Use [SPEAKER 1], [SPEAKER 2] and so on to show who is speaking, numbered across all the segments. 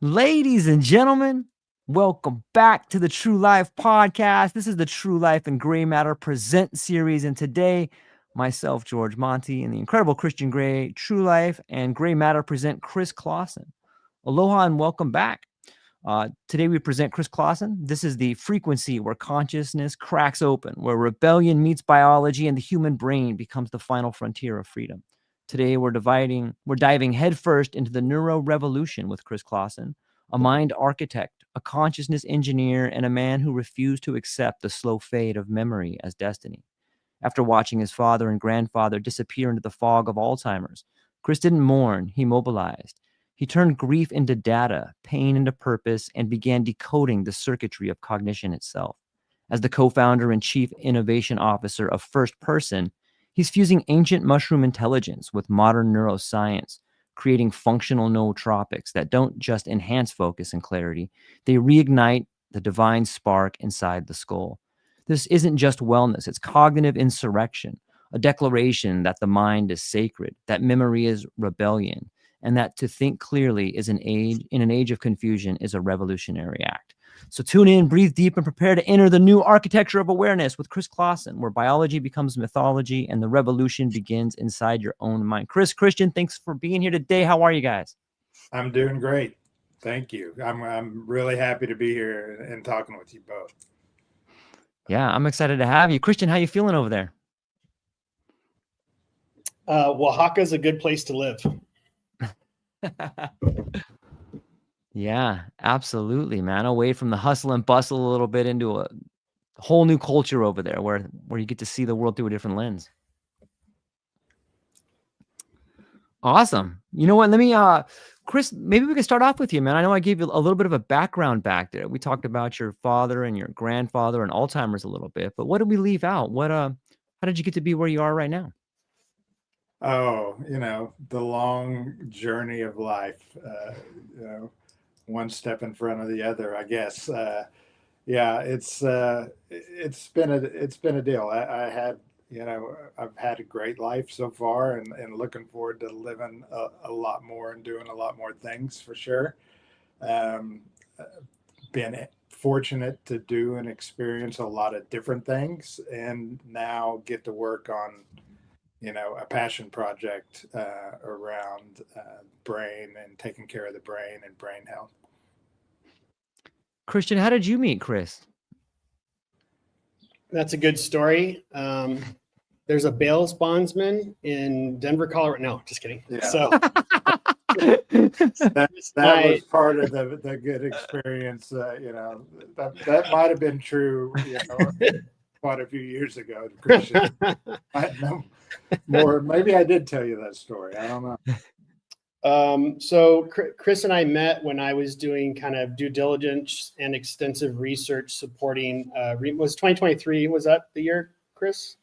[SPEAKER 1] Ladies and gentlemen, welcome back to the Truelife podcast. This is the Truelife and Greymatter Present series, and today, myself, George Monty, and the incredible Christian Gray, Truelife and Greymatter present Chris Claussen. Aloha and welcome back. Today we present Chris Claussen. This is the frequency where consciousness cracks open, where rebellion meets biology and the human brain becomes the final frontier of freedom. Today we're diving headfirst into the neuro-revolution with Chris Claussen, a mind architect, a consciousness engineer, and a man who refused to accept the slow fade of memory as destiny. After watching his father and grandfather disappear into the fog of Alzheimer's, Chris didn't mourn, he mobilized. He turned grief into data, pain into purpose, and began decoding the circuitry of cognition itself. As the co-founder and chief innovation officer of First Person, he's fusing ancient mushroom intelligence with modern neuroscience, creating functional nootropics that don't just enhance focus and clarity, they reignite the divine spark inside the skull. This isn't just wellness, it's cognitive insurrection, a declaration that the mind is sacred, that memory is rebellion, and that to think clearly is in an age of confusion is a revolutionary act. So tune in, breathe deep, and prepare to enter the new architecture of awareness with Chris Claussen, where biology becomes mythology and the revolution begins inside your own mind. Christian, thanks for being here today. How are you guys?
[SPEAKER 2] I'm doing great. Thank you. I'm really happy to be here and talking with you both.
[SPEAKER 1] Yeah, I'm excited to have you. Christian, how you feeling over there?
[SPEAKER 3] Oaxaca's a good place to live.
[SPEAKER 1] Yeah, absolutely, man. Away from the hustle and bustle a little bit into a whole new culture over there where you get to see the world through a different lens. Awesome. You know what? Let me, Chris, maybe we can start off with you, man. I know I gave you a little bit of a background back there. We talked about your father and your grandfather and Alzheimer's a little bit, but what did we leave out? How did you get to be where you are right now?
[SPEAKER 2] Oh, the long journey of life, one step in front of the other, I guess. Yeah, it's been a deal. I've had a great life so far and looking forward to living a lot more and doing a lot more things for sure. Been fortunate to do and experience a lot of different things and now get to work on a passion project around brain and taking care of the brain and brain health.
[SPEAKER 1] Christian, how did you meet Chris?
[SPEAKER 3] That's a good story. There's a bail bondsman in Denver, Colorado. No, just kidding.
[SPEAKER 2] Yeah.
[SPEAKER 3] So
[SPEAKER 2] that was part of the good experience. That might have been true, quite a few years ago. Christian, I know more. Maybe I did tell you that story. I don't know.
[SPEAKER 3] So Chris and I met when I was doing kind of due diligence and extensive research supporting, was 2023, was that the year, Chris?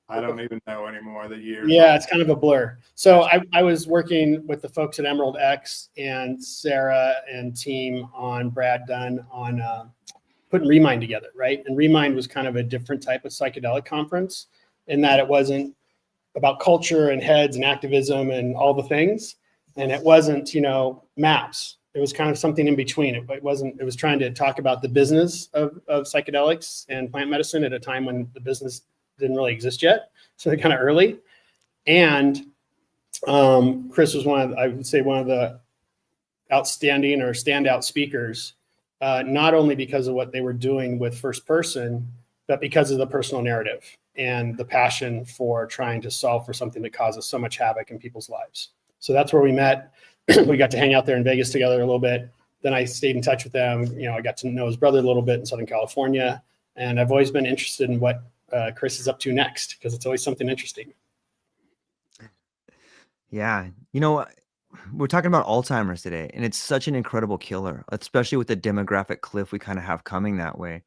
[SPEAKER 2] I don't even know anymore the year.
[SPEAKER 3] Yeah, it's kind of a blur. So I was working with the folks at Emerald X and Sarah and team on Brad Dunn on putting Remind together, right? And Remind was kind of a different type of psychedelic conference in that it wasn't about culture and heads and activism and all the things. And it wasn't, maps. It was kind of something in between. It was trying to talk about the business of psychedelics and plant medicine at a time when the business didn't really exist yet. So they're kind of early. And Chris was one of the outstanding or standout speakers, not only because of what they were doing with First Person, but because of the personal narrative and the passion for trying to solve for something that causes so much havoc in people's lives. So that's where we met. We got to hang out there in Vegas together a little bit. Then I stayed in touch with them. I got to know his brother a little bit in Southern California. And I've always been interested in what Chris is up to next, because it's always something interesting.
[SPEAKER 1] Yeah. We're talking about Alzheimer's today, and it's such an incredible killer, especially with the demographic cliff we kind of have coming that way.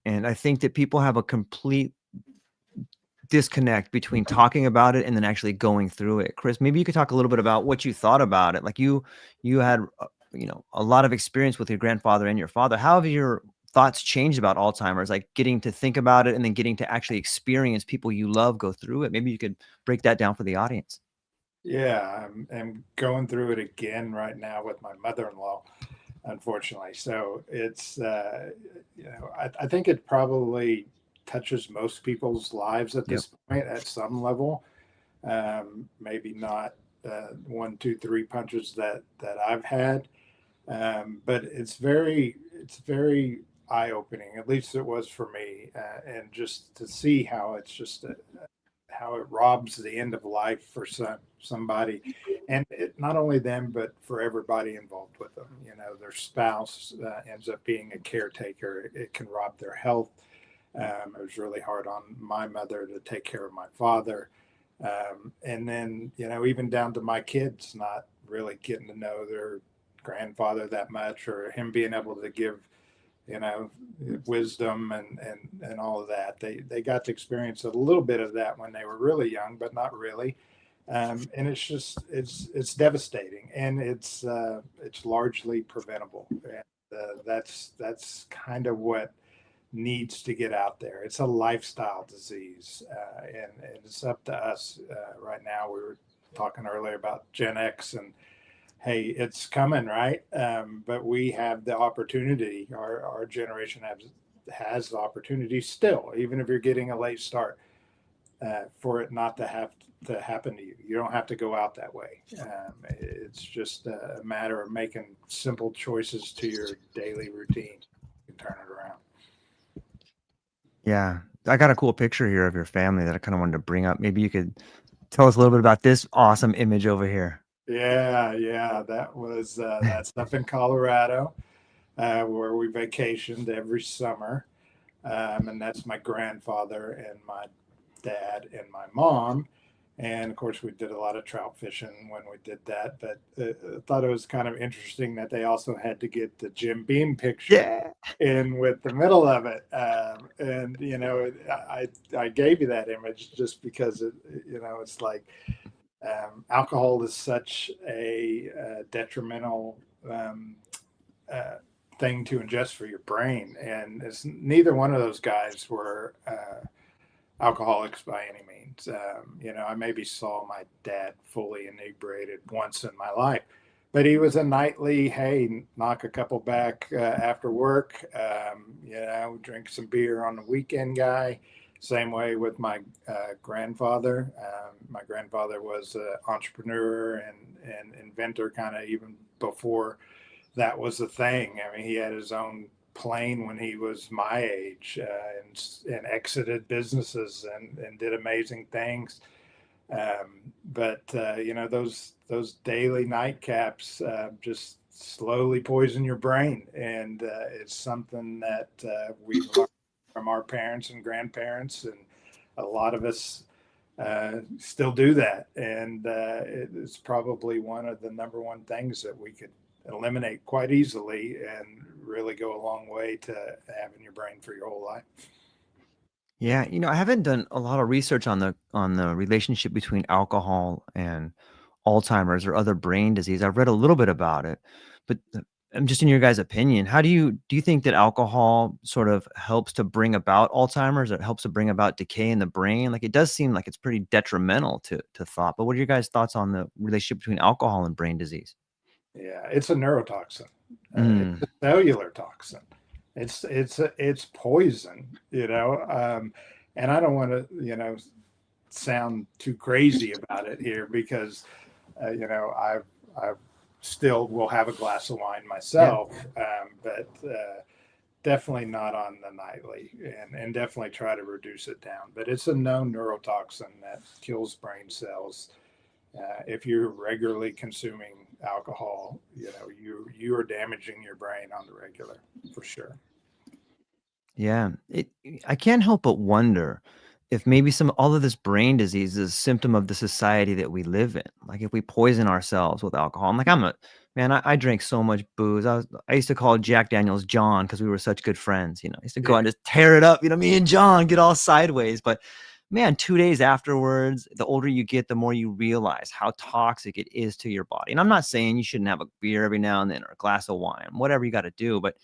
[SPEAKER 1] And I think that people have a complete disconnect between talking about it and then actually going through it. Chris, maybe you could talk a little bit about what you thought about it. Like you had, a lot of experience with your grandfather and your father. How have your thoughts changed about Alzheimer's, like getting to think about it and then getting to actually experience people you love go through it? Maybe you could break that down for the audience.
[SPEAKER 2] Yeah, I'm going through it again right now with my mother-in-law. unfortunately. So it's, I think it probably touches most people's lives at this point at some level. Maybe not 1, 2, 3 punches that I've had, but it's very eye-opening. At least it was for me, and just to see how it's just how it robs the end of life for somebody, and not only them, but for everybody involved with them. Their spouse ends up being a caretaker. It can rob their health. It was really hard on my mother to take care of my father. And then, even down to my kids, not really getting to know their grandfather that much, or him being able to give, wisdom and all of that. They got to experience a little bit of that when they were really young, but not really. And it's devastating, and it's largely preventable. And that's kind of what needs to get out there. It's a lifestyle disease, and it's up to us right now. We were talking earlier about Gen X, and hey, it's coming, right? But we have the opportunity. Our generation has the opportunity still, even if you're getting a late start, for it not to have to happen to you. You don't have to go out that way. It's just a matter of making simple choices to your daily routine. You can turn it around.
[SPEAKER 1] Yeah. I got a cool picture here of your family that I kind of wanted to bring up. Maybe you could tell us a little bit about this awesome image over here.
[SPEAKER 2] Yeah. That was that's up in Colorado, where we vacationed every summer. And that's my grandfather and my dad and my mom. And of course, we did a lot of trout fishing when we did that. But I thought it was kind of interesting that they also had to get the Jim Beam picture in with the middle of it. And, I gave you that image just because, it's like alcohol is such a detrimental thing to ingest for your brain. And neither one of those guys were alcoholics by any means. I maybe saw my dad fully inebriated once in my life, but he was a nightly, hey, knock a couple back after work, drink some beer on the weekend guy. Same way with my grandfather. My grandfather was an entrepreneur and inventor, kind of even before that was a thing. I mean, he had his own plane when he was my age, and exited businesses and did amazing things. But those daily nightcaps just slowly poison your brain, and it's something that we've learned from our parents and grandparents, and a lot of us still do that. And it's probably one of the number one things that we could eliminate quite easily and really go a long way to having your brain for your whole life.
[SPEAKER 1] Yeah, I haven't done a lot of research on the relationship between alcohol and Alzheimer's or other brain disease. I've read a little bit about it, but I'm just in your guys' opinion. How do you think that alcohol sort of helps to bring about Alzheimer's? It helps to bring about decay in the brain. Like, it does seem like it's pretty detrimental to thought. But what are your guys' thoughts on the relationship between alcohol and brain disease?
[SPEAKER 2] Yeah, it's a neurotoxin. It's a cellular toxin. It's poison, and I don't want to, sound too crazy about it here, because, I've still will have a glass of wine myself, but definitely not on the nightly, and definitely try to reduce it down. But it's a known neurotoxin that kills brain cells. If you're regularly consuming alcohol, you are damaging your brain on the regular, for sure.
[SPEAKER 1] Yeah, I can't help but wonder if maybe all of this brain disease is a symptom of the society that we live in. Like, if we poison ourselves with alcohol. I drank so much booze. I used to call Jack Daniels John because we were such good friends. I used to go and just tear it up. Me and John get all sideways. But man, 2 days afterwards, the older you get, the more you realize how toxic it is to your body. And I'm not saying you shouldn't have a beer every now and then, or a glass of wine, whatever you got to do. But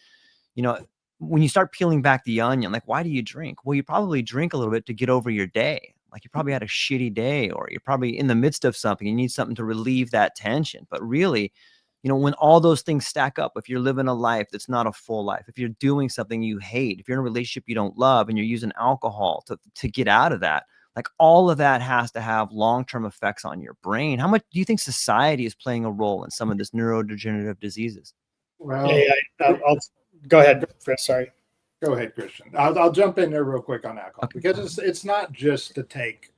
[SPEAKER 1] when you start peeling back the onion, like, why do you drink? Well, you probably drink a little bit to get over your day. Like, you probably had a shitty day, or you're probably in the midst of something. You need something to relieve that tension. But really, when all those things stack up, if you're living a life that's not a full life, if you're doing something you hate, if you're in a relationship you don't love, and you're using alcohol to get out of that, like all of that has to have long-term effects on your brain. How much do you think society is playing a role in some of this neurodegenerative diseases?
[SPEAKER 2] Well,
[SPEAKER 3] I'll go ahead, Chris. Sorry.
[SPEAKER 2] Go ahead, Christian. I'll jump in there real quick on alcohol, because it's not just to take,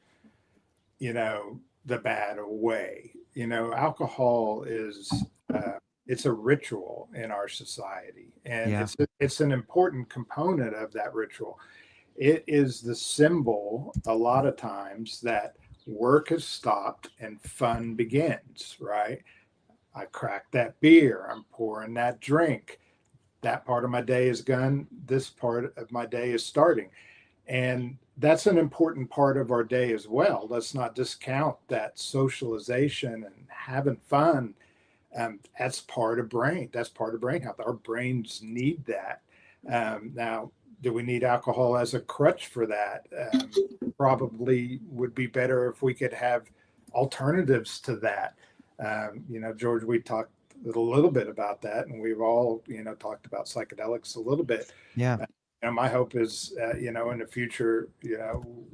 [SPEAKER 2] the bad away. Alcohol is it's a ritual in our society, and it's an important component of that ritual. It is the symbol a lot of times that work has stopped and fun begins, right? I cracked that beer, I'm pouring that drink. That part of my day is gone. This part of my day is starting. And that's an important part of our day as well. Let's not discount that socialization and having fun. That's part of brain. That's part of brain health. Our brains need that. Now, do we need alcohol as a crutch for that? Probably would be better if we could have alternatives to that. George, we talked a little bit about that, and we've all, talked about psychedelics a little bit.
[SPEAKER 1] Yeah.
[SPEAKER 2] My hope is, in the future,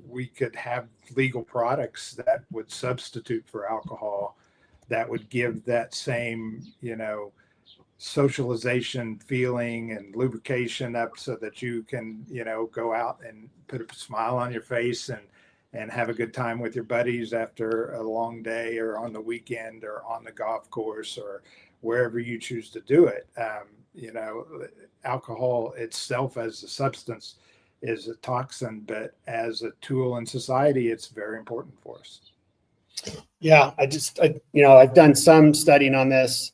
[SPEAKER 2] we could have legal products that would substitute for alcohol, that would give that same, socialization feeling and lubrication up, so that you can, go out and put a smile on your face and have a good time with your buddies after a long day, or on the weekend, or on the golf course, or wherever you choose to do it. Alcohol itself as a substance is a toxin, but as a tool in society, it's very important for us.
[SPEAKER 3] Yeah, I've done some studying on this.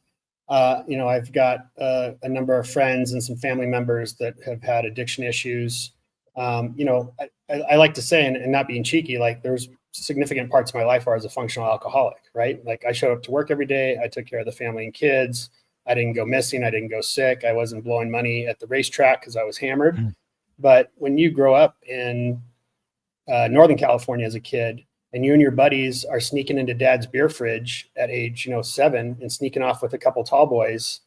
[SPEAKER 3] I've got a number of friends and some family members that have had addiction issues. I like to say, and not being cheeky, like there's significant parts of my life where I was a functional alcoholic, right? Like I showed up to work every day. I took care of the family and kids. I didn't go missing. I didn't go sick. I wasn't blowing money at the racetrack because I was hammered. Mm. But when you grow up in Northern California as a kid, and you and your buddies are sneaking into dad's beer fridge at age, 7, and sneaking off with a couple tall boys,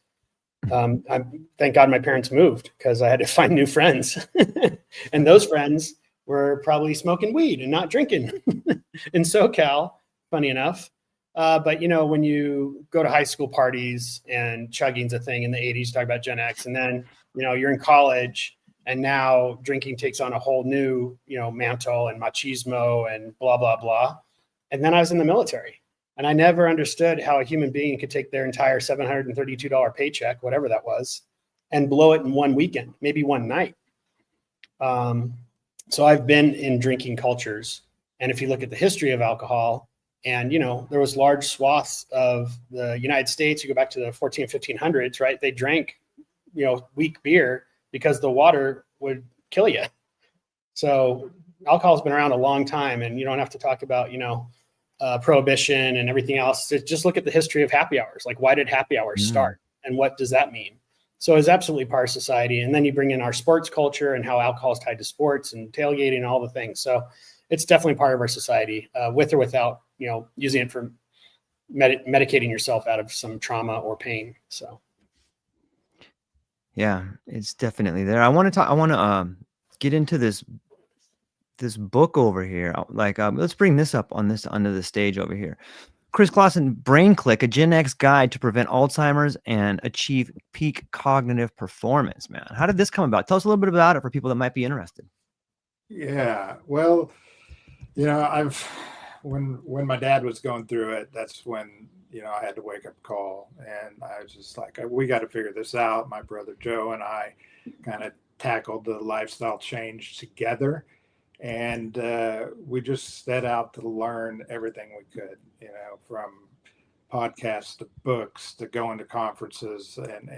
[SPEAKER 3] thank God my parents moved, because I had to find new friends. And those friends were probably smoking weed and not drinking in SoCal, funny enough. But, when you go to high school parties, and chugging's a thing in the 80s, talk about Gen X, and then, you're in college, and now drinking takes on a whole new, mantle, and machismo and blah, blah, blah. And then I was in the military, and I never understood how a human being could take their entire $732 paycheck, whatever that was, and blow it in one weekend, maybe one night. So I've been in drinking cultures. And if you look at the history of alcohol, and, there was large swaths of the United States, you go back to the 1500s, right? They drank, weak beer because the water would kill you. So alcohol has been around a long time, and you don't have to talk about, prohibition and everything else. Just look at the history of happy hours. Like, why did happy hours start, and what does that mean? So it's absolutely part of society. And then you bring in our sports culture and how alcohol is tied to sports and tailgating and all the things. So it's definitely part of our society, with or without, using it for medicating yourself out of some trauma or pain. So.
[SPEAKER 1] Yeah, it's definitely there. I want to get into this book over here. Like, let's bring this up onto the stage over here. Chris Claussen, Brain Click, a Gen X guide to prevent Alzheimer's and achieve peak cognitive performance, man. How did this come about? Tell us a little bit about it for people that might be interested.
[SPEAKER 2] Yeah, well, when my dad was going through it, that's when, I had to wake up call, and I was just like, we got to figure this out. My brother Joe and I kind of tackled the lifestyle change together, and we just set out to learn everything we could, from podcasts to books to going to conferences and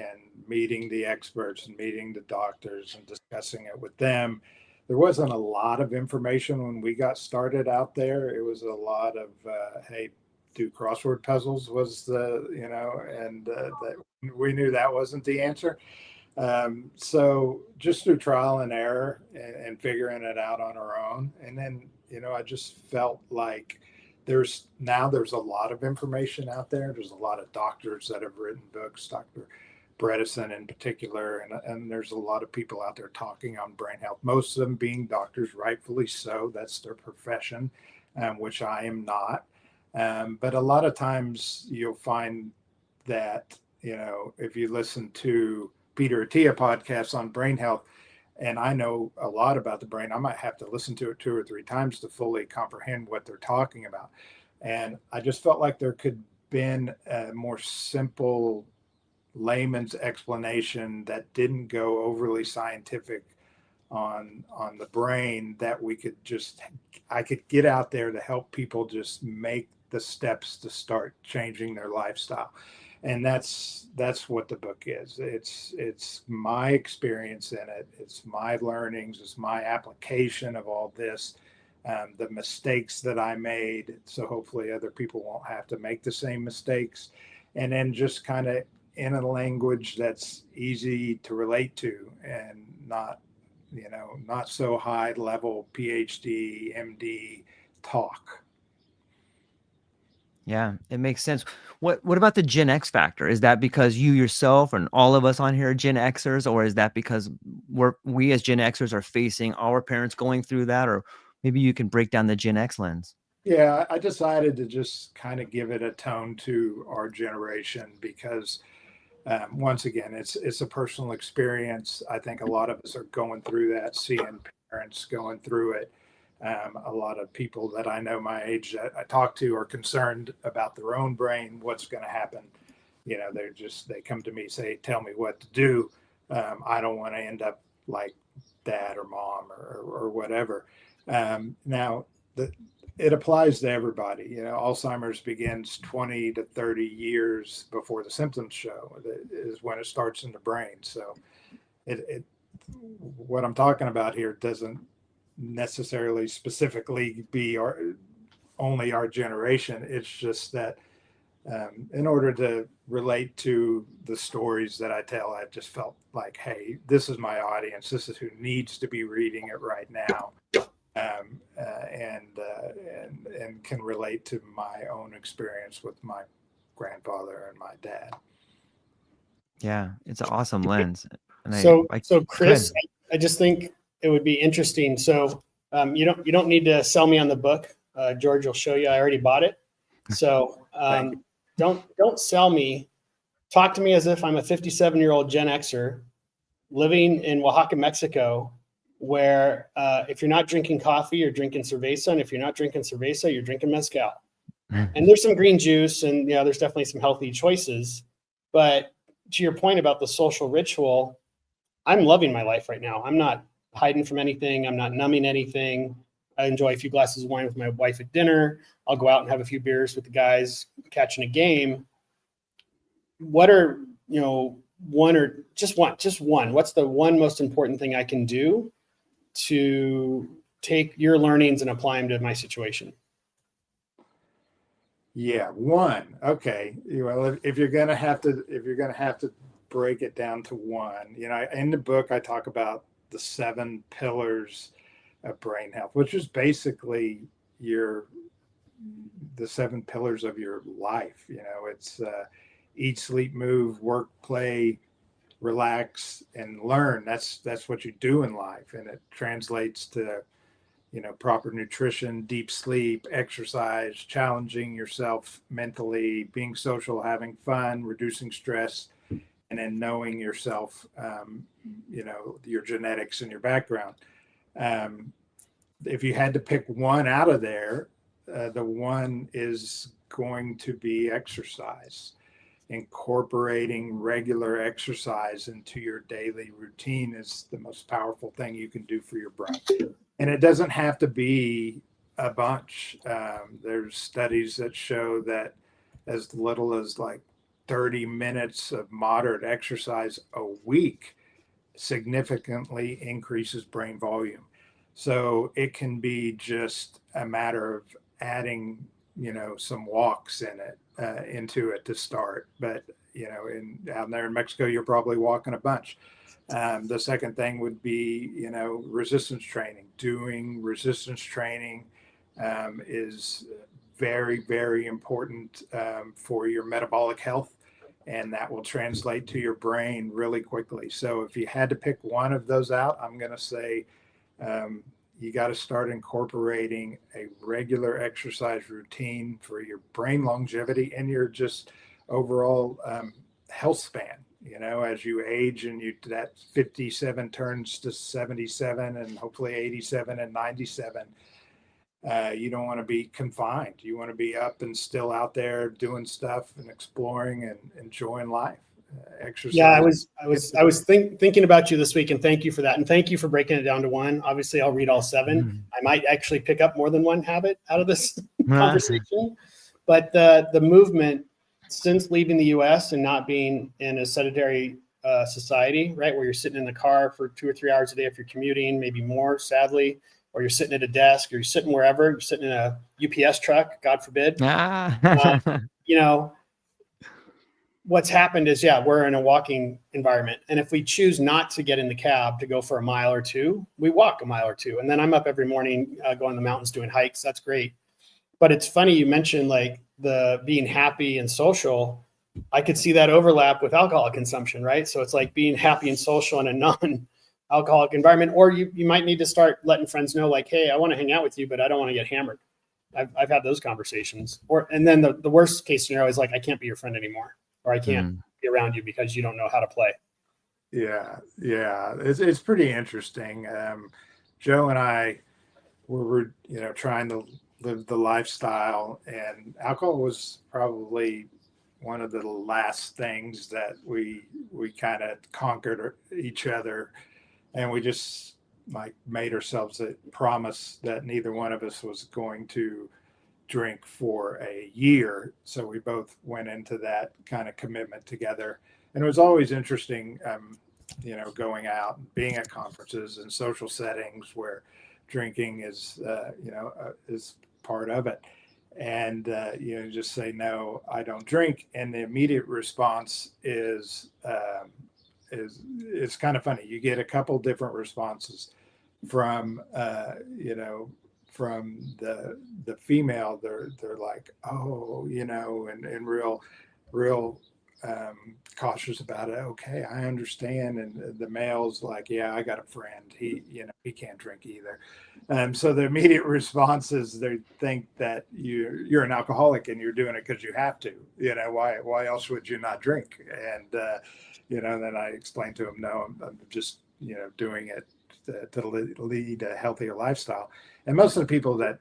[SPEAKER 2] meeting the experts and meeting the doctors and discussing it with them. There wasn't a lot of information when we got started out there. It was a lot of, hey, do crossword puzzles was and we knew that wasn't the answer. So just through trial and error and figuring it out on our own. And then, I just felt like there's a lot of information out there. There's a lot of doctors that have written books, Dr. Bredesen in particular, and there's a lot of people out there talking on brain health, most of them being doctors, rightfully so. That's their profession, which I am not. But a lot of times you'll find that, if you listen to Peter Attia podcasts on brain health, and I know a lot about the brain, I might have to listen to it 2 or 3 times to fully comprehend what they're talking about. And I just felt like there could been a more simple layman's explanation that didn't go overly scientific on the brain, that I could get out there to help people just make the steps to start changing their lifestyle. And that's what the book is. It's my experience in it. It's my learnings. It's my application of all this, the mistakes that I made. So hopefully other people won't have to make the same mistakes. And then just kind of in a language that's easy to relate to, and not so high level PhD, MD talk.
[SPEAKER 1] Yeah, it makes sense. What about the Gen X factor? Is that because you yourself and all of us on here are Gen Xers, or is that because we as Gen Xers are facing our parents going through that? Or maybe you can break down the Gen X lens.
[SPEAKER 2] Yeah, I decided to just kind of give it a tone to our generation because once again, it's a personal experience. I think a lot of us are going through that, seeing parents going through it. A lot of people that I know my age that I talk to are concerned about their own brain, what's going to happen. They come to me, say, tell me what to do. I don't want to end up like dad or mom or whatever. Now, it applies to everybody. Alzheimer's begins 20 to 30 years before the symptoms show. That is when it starts in the brain. So what I'm talking about here doesn't necessarily specifically be only our generation. It's just that in order to relate to the stories that I tell, I just felt like, hey, this is my audience. This is who needs to be reading it right now. And can relate to my own experience with my grandfather and my dad.
[SPEAKER 1] Yeah, it's an awesome lens. And
[SPEAKER 3] so Chris, I just think it would be interesting. So you don't need to sell me on the book. George will show you. I already bought it. So don't sell me. Talk to me as if I'm a 57-year-old Gen Xer living in Oaxaca, Mexico, where if you're not drinking coffee, you're drinking cerveza. And if you're not drinking cerveza, you're drinking mezcal. And there's some green juice, and there's definitely some healthy choices. But to your point about the social ritual, I'm loving my life right now. I'm not hiding from anything. I'm not numbing anything. I enjoy a few glasses of wine with my wife at dinner. I'll go out and have a few beers with the guys catching a game. What are, one or just one, what's the one most important thing I can do to take your learnings and apply them to my situation?
[SPEAKER 2] Yeah, one. Okay. Well, if you're gonna have to break it down to one, in the book I talk about the 7 pillars of brain health, which is basically the 7 pillars of your life. It's eat, sleep, move, work, play, relax, and learn. That's what you do in life, and it translates to proper nutrition, deep sleep, exercise, challenging yourself mentally, being social, having fun, reducing stress, and then knowing yourself, your genetics and your background. If you had to pick one out of there, the one is going to be exercise. Incorporating regular exercise into your daily routine is the most powerful thing you can do for your brain. And it doesn't have to be a bunch. There's studies that show that as little as like 30 minutes of moderate exercise a week significantly increases brain volume. So it can be just a matter of adding, some walks into it to start. But, out there in Mexico, you're probably walking a bunch. The second thing would be, resistance training. Doing resistance training is very, very important for your metabolic health, and that will translate to your brain really quickly. So if you had to pick one of those out, I'm going to say you got to start incorporating a regular exercise routine for your brain longevity and your just overall health span. You know, as you age and that 57 turns to 77 and hopefully 87 and 97, you don't want to be confined. You want to be up and still out there doing stuff and exploring and enjoying life. Exercise.
[SPEAKER 3] Yeah, I was thinking about you this week, and thank you for that, and thank you for breaking it down to one. Obviously, I'll read all 7. I might actually pick up more than one habit out of this conversation, but the movement since leaving the U.S. and not being in a sedentary society, right, where you're sitting in the car for 2 or 3 hours a day if you're commuting, maybe more, sadly, or you're sitting at a desk, or you're sitting wherever, you're sitting in a UPS truck, God forbid. You know, what's happened is, we're in a walking environment. And if we choose not to get in the cab to go for a mile or 2, we walk a mile or 2. And then I'm up every morning going to the mountains doing hikes. That's great. But it's funny you mentioned like the being happy and social. I could see that overlap with alcohol consumption, right? So it's like being happy and social in a non-alcoholic environment. Or you might need to start letting friends know, like, hey, I want to hang out with you, but I don't want to get hammered. I've had those conversations. And then the worst case scenario is like, I can't be your friend anymore. Or I can't be around you because you don't know how to play.
[SPEAKER 2] Yeah. It's pretty interesting. Joe and I were trying to live the lifestyle, and alcohol was probably one of the last things that we kind of conquered each other, and we just like made ourselves a promise that neither one of us was going to drink for a year. So we both went into that kind of commitment together. And it was always interesting, going out and being at conferences and social settings where drinking is part of it. And, just say, no, I don't drink. And the immediate response is it's kind of funny. You get a couple different responses from, from the female. They're like, oh, and real cautious about it. Okay, I understand. And the male's like, yeah, I got a friend. He can't drink either. So the immediate response is they think that you're an alcoholic and you're doing it because you have to. Why else would you not drink? And then I explained to him, no, I'm just doing it to lead a healthier lifestyle. And most of the people that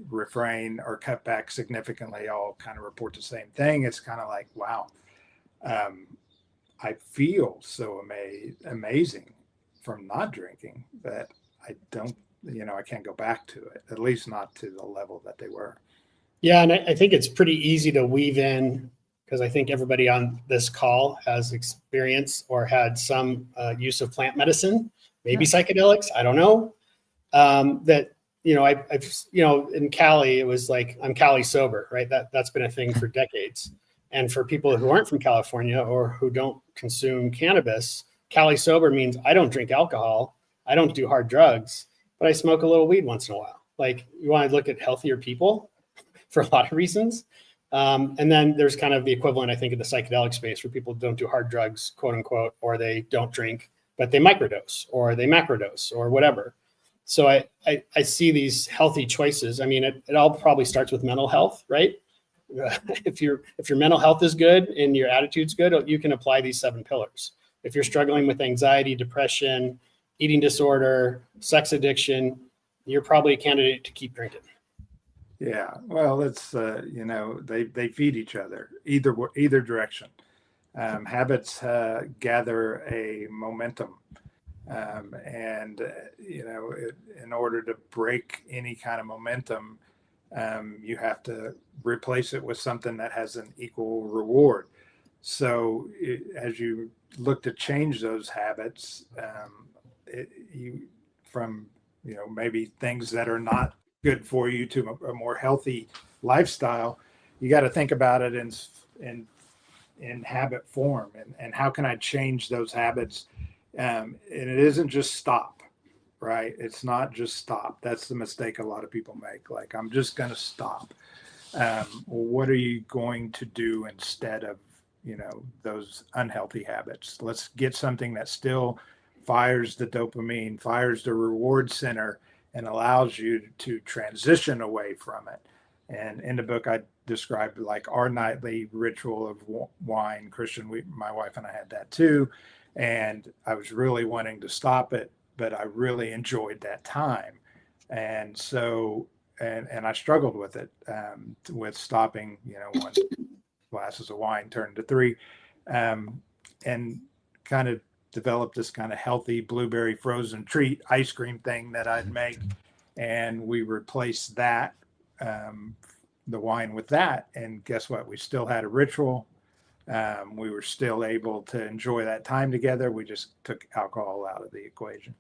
[SPEAKER 2] refrain or cut back significantly all kind of report the same thing. It's kind of like, wow, I feel so amazing from not drinking that I don't, I can't go back to it, at least not to the level that they were.
[SPEAKER 3] Yeah. And I think it's pretty easy to weave in, because I think everybody on this call has experience or had some use of plant medicine, maybe psychedelics. I don't know. That, I've in Cali, it was like, I'm Cali sober, right? That's been a thing for decades. And for people who aren't from California or who don't consume cannabis, Cali sober means I don't drink alcohol, I don't do hard drugs, but I smoke a little weed once in a while. Like, you want to look at healthier people for a lot of reasons. And then there's kind of the equivalent, I think, of the psychedelic space where people don't do hard drugs, quote unquote, or they don't drink, but they microdose or they macrodose or whatever. So I see these healthy choices. I mean, it all probably starts with mental health, right? If your mental health is good and your attitude's good, you can apply these 7 pillars. If you're struggling with anxiety, depression, eating disorder, sex addiction, you're probably a candidate to keep drinking.
[SPEAKER 2] Yeah, well, it's they feed each other either direction. Habits gather a momentum, and in order to break any kind of momentum, you have to replace it with something that has an equal reward. So as you look to change those habits, maybe things that are not good for you to a more healthy lifestyle, you got to think about it in habit form, and how can I change those habits? And it isn't just stop, right? It's not just stop. That's the mistake a lot of people make. Like, I'm just going to stop. What are you going to do instead of, those unhealthy habits? Let's get something that still fires the dopamine, fires the reward center, and allows you to transition away from it. And in the book, I described like our nightly ritual of wine. Christian, my wife and I had that too. And I was really wanting to stop it, but I really enjoyed that time. And so, and I struggled with it, with stopping, one glasses of wine turned to three, and kind of developed this kind of healthy blueberry frozen treat ice cream thing that I'd make. And we replaced that, the wine with that. And guess what? We still had a ritual. We were still able to enjoy that time together. We just took alcohol out of the equation.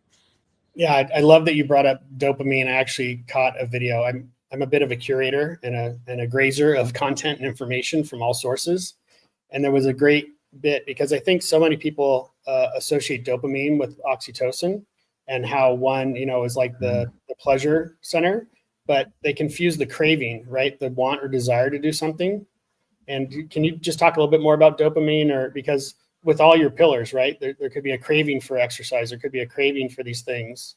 [SPEAKER 3] Yeah, I love that you brought up dopamine. I actually caught a video. I'm a bit of a curator and a grazer of content and information from all sources. And there was a great bit because I think so many people associate dopamine with oxytocin and how one, is like the pleasure center, but they confuse the craving, right? The want or desire to do something. And can you just talk a little bit more about dopamine, or because with all your pillars, right, there could be a craving for exercise, there could be a craving for these things.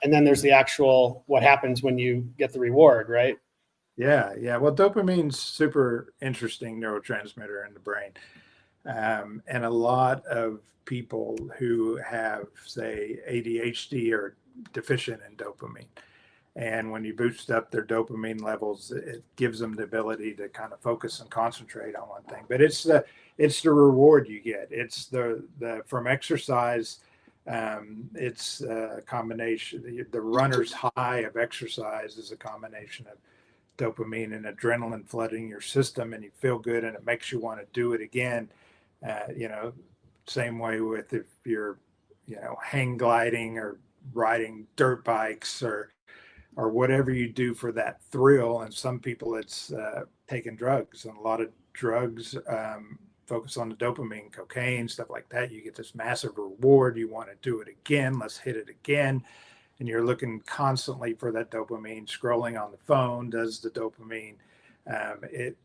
[SPEAKER 3] And then there's the actual, what happens when you get the reward, right?
[SPEAKER 2] Yeah. Well, dopamine's super interesting neurotransmitter in the brain. And a lot of people who have, say, ADHD are deficient in dopamine. And when you boost up their dopamine levels, it gives them the ability to kind of focus and concentrate on one thing. But it's the reward you get. It's the from exercise. It's a combination. The runner's high of exercise is a combination of dopamine and adrenaline flooding your system, and you feel good, and it makes you want to do it again. Same way with if you're, hang gliding or riding dirt bikes or whatever you do for that thrill. And some people it's taking drugs, and a lot of drugs focus on the dopamine, cocaine, stuff like that. You get this massive reward. You want to do it again. Let's hit it again. And you're looking constantly for that dopamine. Scrolling on the phone does the dopamine.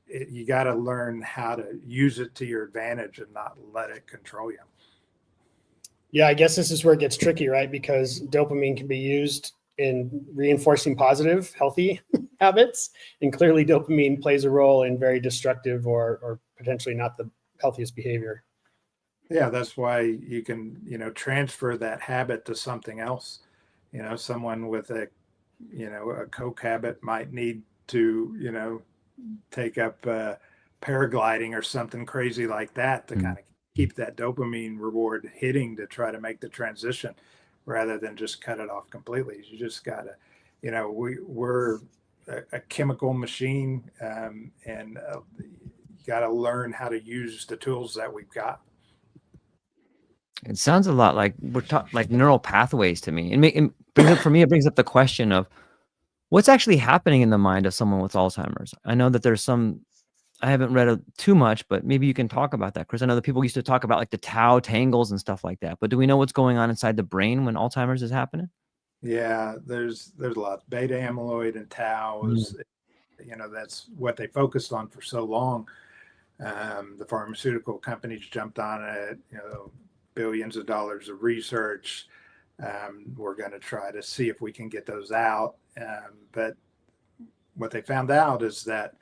[SPEAKER 2] You got to learn how to use it to your advantage and not let it control you.
[SPEAKER 3] Yeah, I guess this is where it gets tricky, right? Because dopamine can be used in reinforcing positive, healthy habits. And clearly dopamine plays a role in very destructive or potentially not the healthiest behavior.
[SPEAKER 2] Yeah, that's why you can, transfer that habit to something else. Someone with a Coke habit might need to, take up paragliding or something crazy like that to kind of keep that dopamine reward hitting to try to make the transition rather than just cut it off completely. You just got to, we're a chemical machine, and you got to learn how to use the tools that we've got.
[SPEAKER 1] It sounds a lot like we're talking like neural pathways to me. And it brings up the question of what's actually happening in the mind of someone with Alzheimer's. I know that there's I haven't read too much, but maybe you can talk about that, Chris. I know that people used to talk about like the tau tangles and stuff like that, but do we know what's going on inside the brain when Alzheimer's is happening?
[SPEAKER 2] Yeah, there's a lot. Beta amyloid and tau is, that's what they focused on for so long. The pharmaceutical companies jumped on it, billions of dollars of research. We're going to try to see if we can get those out. But what they found out is that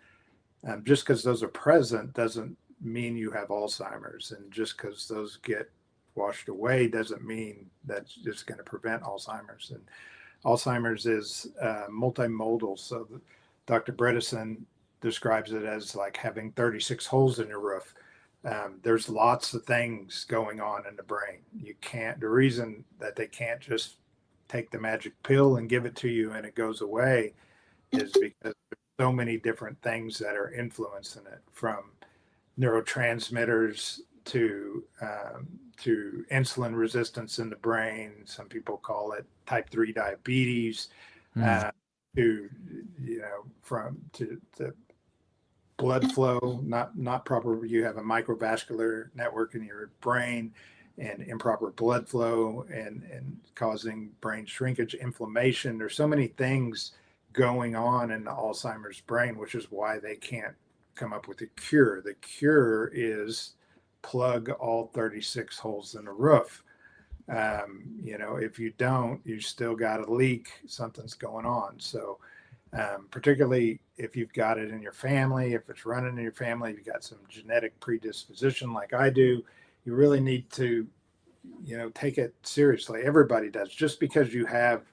[SPEAKER 2] just because those are present doesn't mean you have Alzheimer's. And just because those get washed away doesn't mean that's just going to prevent Alzheimer's. And Alzheimer's is multimodal. So Dr. Bredesen describes it as like having 36 holes in your roof. There's lots of things going on in the brain. The reason that they can't just take the magic pill and give it to you and it goes away is because there's so many different things that are influencing it, from neurotransmitters to insulin resistance in the brain. Some people call it type 3 diabetes, to blood flow, not proper. You have a microvascular network in your brain and improper blood flow and causing brain shrinkage, inflammation. There's so many things going on in the Alzheimer's brain, which is why they can't come up with a cure. The cure is plug all 36 holes in the roof. If you don't, you still got a leak, something's going on. So particularly if you've got it in your family, if it's running in your family, you've got some genetic predisposition like I do, you really need to, take it seriously. Everybody does. Just because you have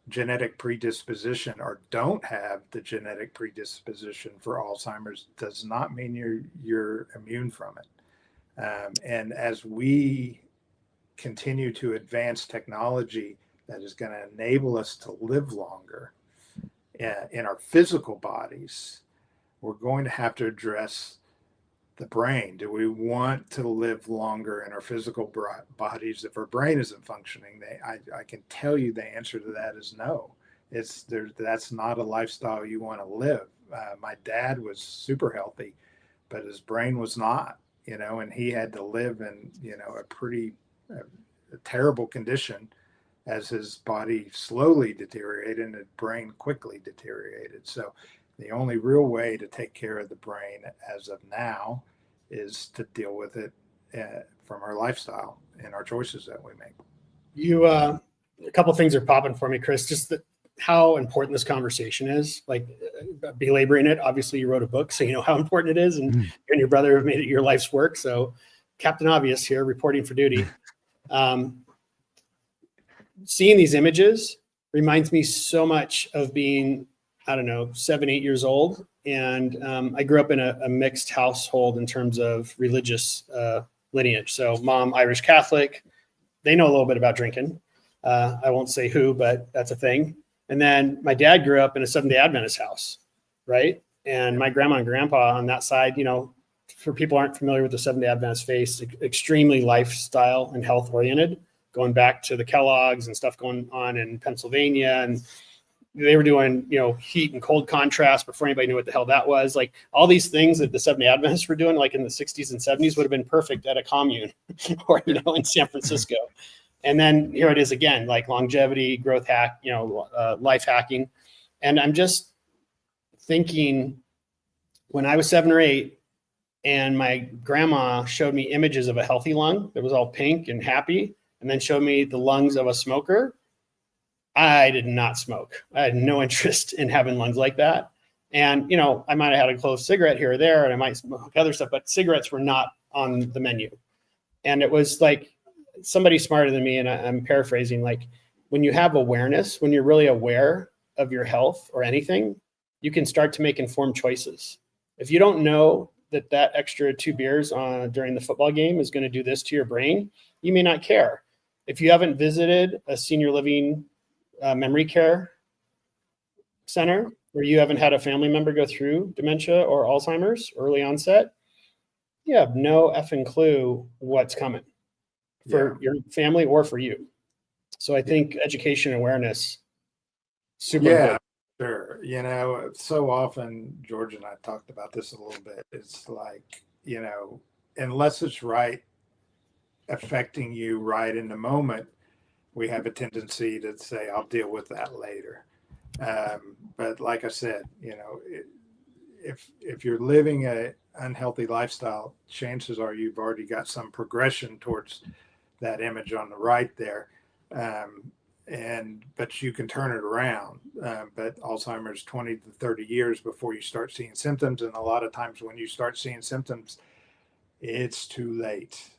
[SPEAKER 2] genetic predisposition or don't have the genetic predisposition for Alzheimer's does not mean you're immune from it. And as we continue to advance technology that is going to enable us to live longer in our physical bodies, we're going to have to address the brain. Do we want to live longer in our physical bodies if our brain isn't functioning? I can tell you the answer to that is no. That's not a lifestyle you want to live. My dad was super healthy, but his brain was not, and he had to live in, a terrible condition as his body slowly deteriorated and his brain quickly deteriorated. So the only real way to take care of the brain as of now is to deal with it from our lifestyle and our choices that we make.
[SPEAKER 3] A couple things are popping for me, Chris, just how important this conversation is, like belaboring it. Obviously you wrote a book, so you know how important it is, and you and your brother have made it your life's work. So Captain Obvious here, reporting for duty. Seeing these images reminds me so much of being, 7, 8 years old. And I grew up in a mixed household in terms of religious lineage. So mom, Irish Catholic, they know a little bit about drinking. I won't say who, but that's a thing. And then my dad grew up in a Seventh-day Adventist house, right? And my grandma and grandpa on that side, for people who aren't familiar with the Seventh-day Adventist faith, extremely lifestyle and health oriented, going back to the Kellogg's and stuff going on in Pennsylvania. And they were doing, heat and cold contrast before anybody knew what the hell that was. Like all these things that the Seventh-day Adventists were doing, like in the 60s and 70s, would have been perfect at a commune or, in San Francisco. And then here it is again, like longevity, growth hack, life hacking. And I'm just thinking when I was 7 or 8 and my grandma showed me images of a healthy lung that was all pink and happy, and then showed me the lungs of a smoker, I did not smoke. I had no interest in having lungs like that. And, I might have had a closed cigarette here or there, and I might smoke other stuff, but cigarettes were not on the menu. And it was like somebody smarter than me, and I'm paraphrasing, like when you have awareness, when you're really aware of your health or anything, you can start to make informed choices. If you don't know that extra 2 beers during the football game is going to do this to your brain, you may not care. If you haven't visited a senior living memory care center, or you haven't had a family member go through dementia or Alzheimer's early onset, you have no effing clue what's coming for your family or for you. So I think education awareness, super important.
[SPEAKER 2] Sure. So often George and I talked about this a little bit. It's like, unless it's affecting you right in the moment, we have a tendency to say, I'll deal with that later. But like I said, if you're living an unhealthy lifestyle, chances are you've already got some progression towards that image on the right there. But you can turn it around. But Alzheimer's 20 to 30 years before you start seeing symptoms. And a lot of times when you start seeing symptoms, it's too late.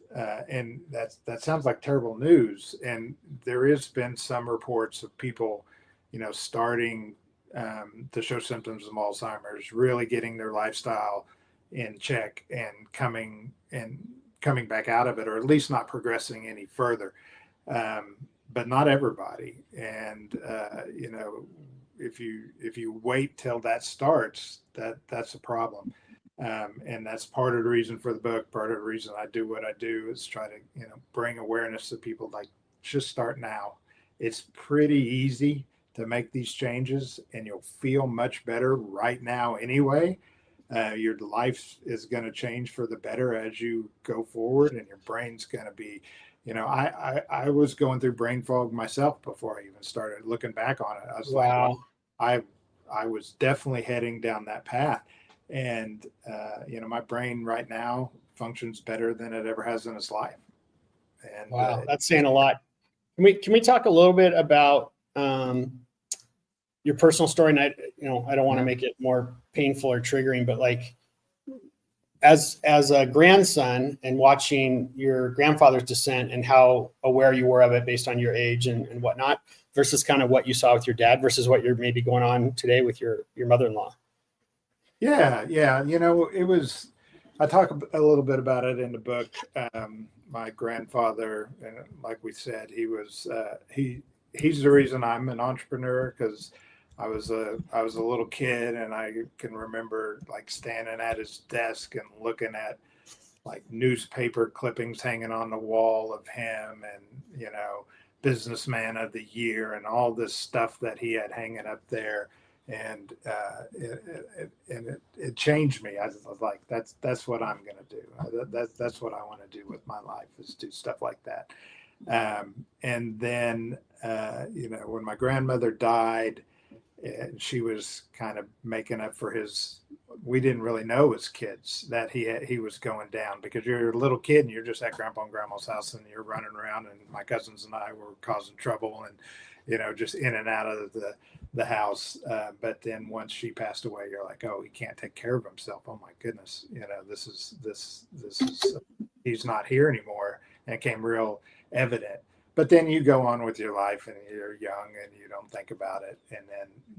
[SPEAKER 2] And that sounds like terrible news. And there has been some reports of people, starting to show symptoms of Alzheimer's, really getting their lifestyle in check and coming back out of it, or at least not progressing any further. But not everybody. And if you wait till that starts, that's a problem. And that's part of the reason for the book. Part of the reason I do what I do is try to, bring awareness to people, like, just start now. It's pretty easy to make these changes, and you'll feel much better right now anyway. Your life is going to change for the better as you go forward, and your brain's going to be, I was going through brain fog myself before I even started looking back on it. I was like, I I was definitely heading down that path. And, my brain right now functions better than it ever has in its life. And
[SPEAKER 3] wow, that's saying a lot. Can we talk a little bit about your personal story? And I don't want to make it more painful or triggering, but like as a grandson and watching your grandfather's descent and how aware you were of it based on your age and whatnot, versus kind of what you saw with your dad versus what you're maybe going on today with your mother-in-law.
[SPEAKER 2] Yeah. I talk a little bit about it in the book. My grandfather, and like we said, he was he's the reason I'm an entrepreneur, because I was a little kid, and I can remember like standing at his desk and looking at like newspaper clippings hanging on the wall of him, and businessman of the year and all this stuff that he had hanging up there. And it changed me. I was like, that's what I'm going to do. That's what I want to do with my life, is do stuff like that. And then, when my grandmother died, she was kind of making up for we didn't really know as kids that he was going down, because you're a little kid and you're just at grandpa and grandma's house and you're running around, and my cousins and I were causing trouble and, just in and out of the house. But then once she passed away, you're like, oh, he can't take care of himself. Oh my goodness. This is he's not here anymore. And it came real evident. But then you go on with your life and you're young and you don't think about it. And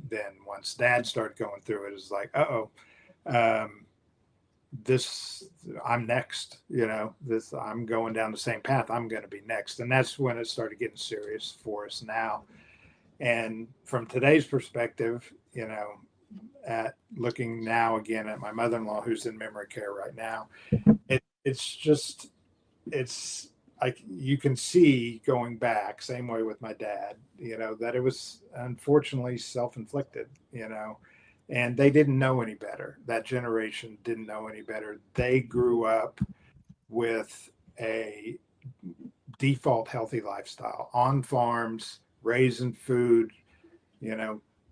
[SPEAKER 2] then once Dad started going through it, it's like, I'm next, I'm going down the same path. I'm going to be next. And that's when it started getting serious for us now. And from today's perspective, at looking now again at my mother-in-law, who's in memory care right now, it's like, you can see going back, same way with my dad, that it was unfortunately self-inflicted, and they didn't know any better. That generation didn't know any better. They grew up with a default healthy lifestyle on farms, raising food,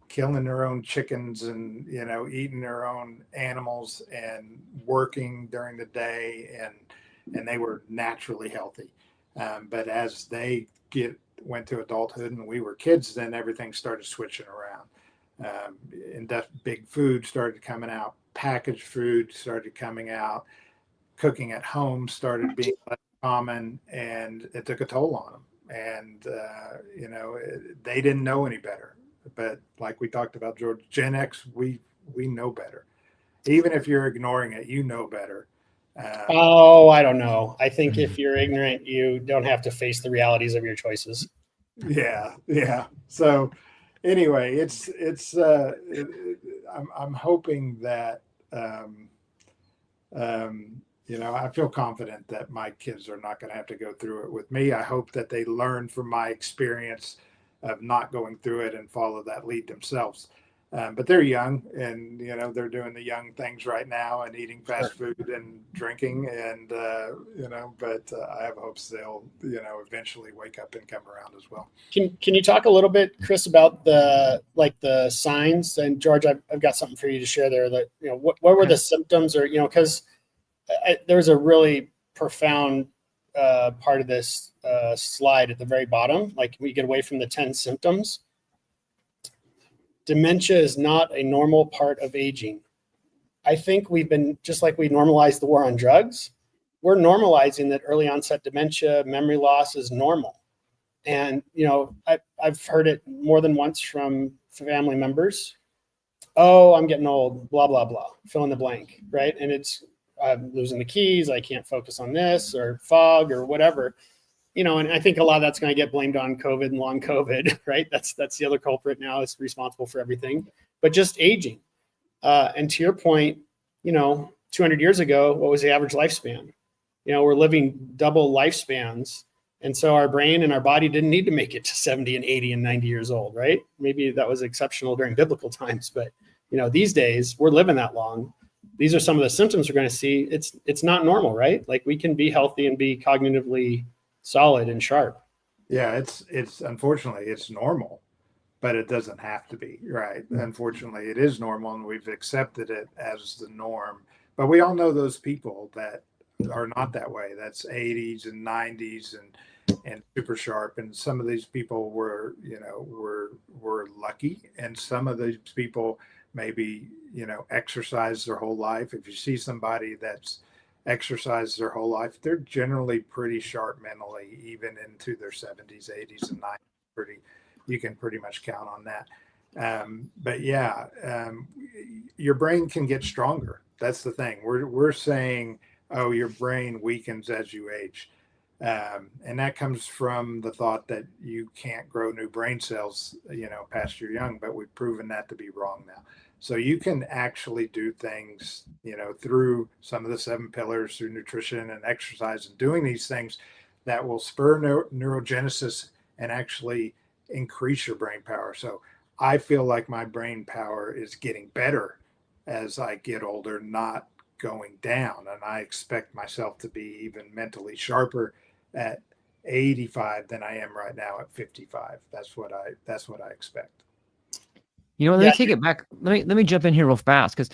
[SPEAKER 2] killing their own chickens and, eating their own animals and working during the day. And they were naturally healthy. But as they went to adulthood and we were kids, then everything started switching around. And big food started coming out, packaged food started coming out, cooking at home started being less common, and it took a toll on them. And, they didn't know any better. But like we talked about, George, Gen X, we know better. Even if you're ignoring it, you know better.
[SPEAKER 3] I don't know. I think if you're ignorant, you don't have to face the realities of your choices.
[SPEAKER 2] Yeah. So anyway, I'm hoping that, I feel confident that my kids are not going to have to go through it with me. I hope that they learn from my experience of not going through it and follow that lead themselves. But they're young, and they're doing the young things right now and eating fast food and drinking, and But I have hopes they'll eventually wake up and come around as well.
[SPEAKER 3] Can you talk a little bit, Chris, about the signs? And George, I've got something for you to share there. That what were the symptoms, or because there's a really profound part of this slide at the very bottom. Like, we get away from the 10 symptoms. Dementia is not a normal part of aging. I think we've been, just like we normalized the war on drugs, we're normalizing that early onset dementia, memory loss is normal. And, I've heard it more than once from family members. Oh, I'm getting old, blah, blah, blah, fill in the blank, right? And I'm losing the keys, I can't focus on this, or fog, or whatever. And I think a lot of that's going to get blamed on COVID and long COVID, right? That's the other culprit now. It's responsible for everything, but just aging. And to your point, 200 years ago, what was the average lifespan? We're living double lifespans. And so our brain and our body didn't need to make it to 70 and 80 and 90 years old, right? Maybe that was exceptional during biblical times, but these days we're living that long. These are some of the symptoms we're going to see. It's not normal, right? Like, we can be healthy and be cognitively solid and sharp.
[SPEAKER 2] Yeah, it's unfortunately it's normal, but it doesn't have to be, right? Unfortunately, it is normal, and we've accepted it as the norm. But we all know those people that are not that way. That's 80s and 90s and super sharp. And some of these people were lucky, and some of these people maybe exercised their whole life. If you see somebody that's exercised their whole life, they're generally pretty sharp mentally, even into their 70s, 80s, and 90s. You can pretty much count on that. But yeah, your brain can get stronger. That's the thing. We're saying, oh, your brain weakens as you age. And that comes from the thought that you can't grow new brain cells, past you're young, but we've proven that to be wrong now. So you can actually do things, through some of the 7 pillars, through nutrition and exercise, and doing these things that will spur neurogenesis and actually increase your brain power. So I feel like my brain power is getting better as I get older, not going down. And I expect myself to be even mentally sharper at 85 than I am right now at 55. That's what I expect.
[SPEAKER 1] Let me take it back. Let me jump in here real fast, because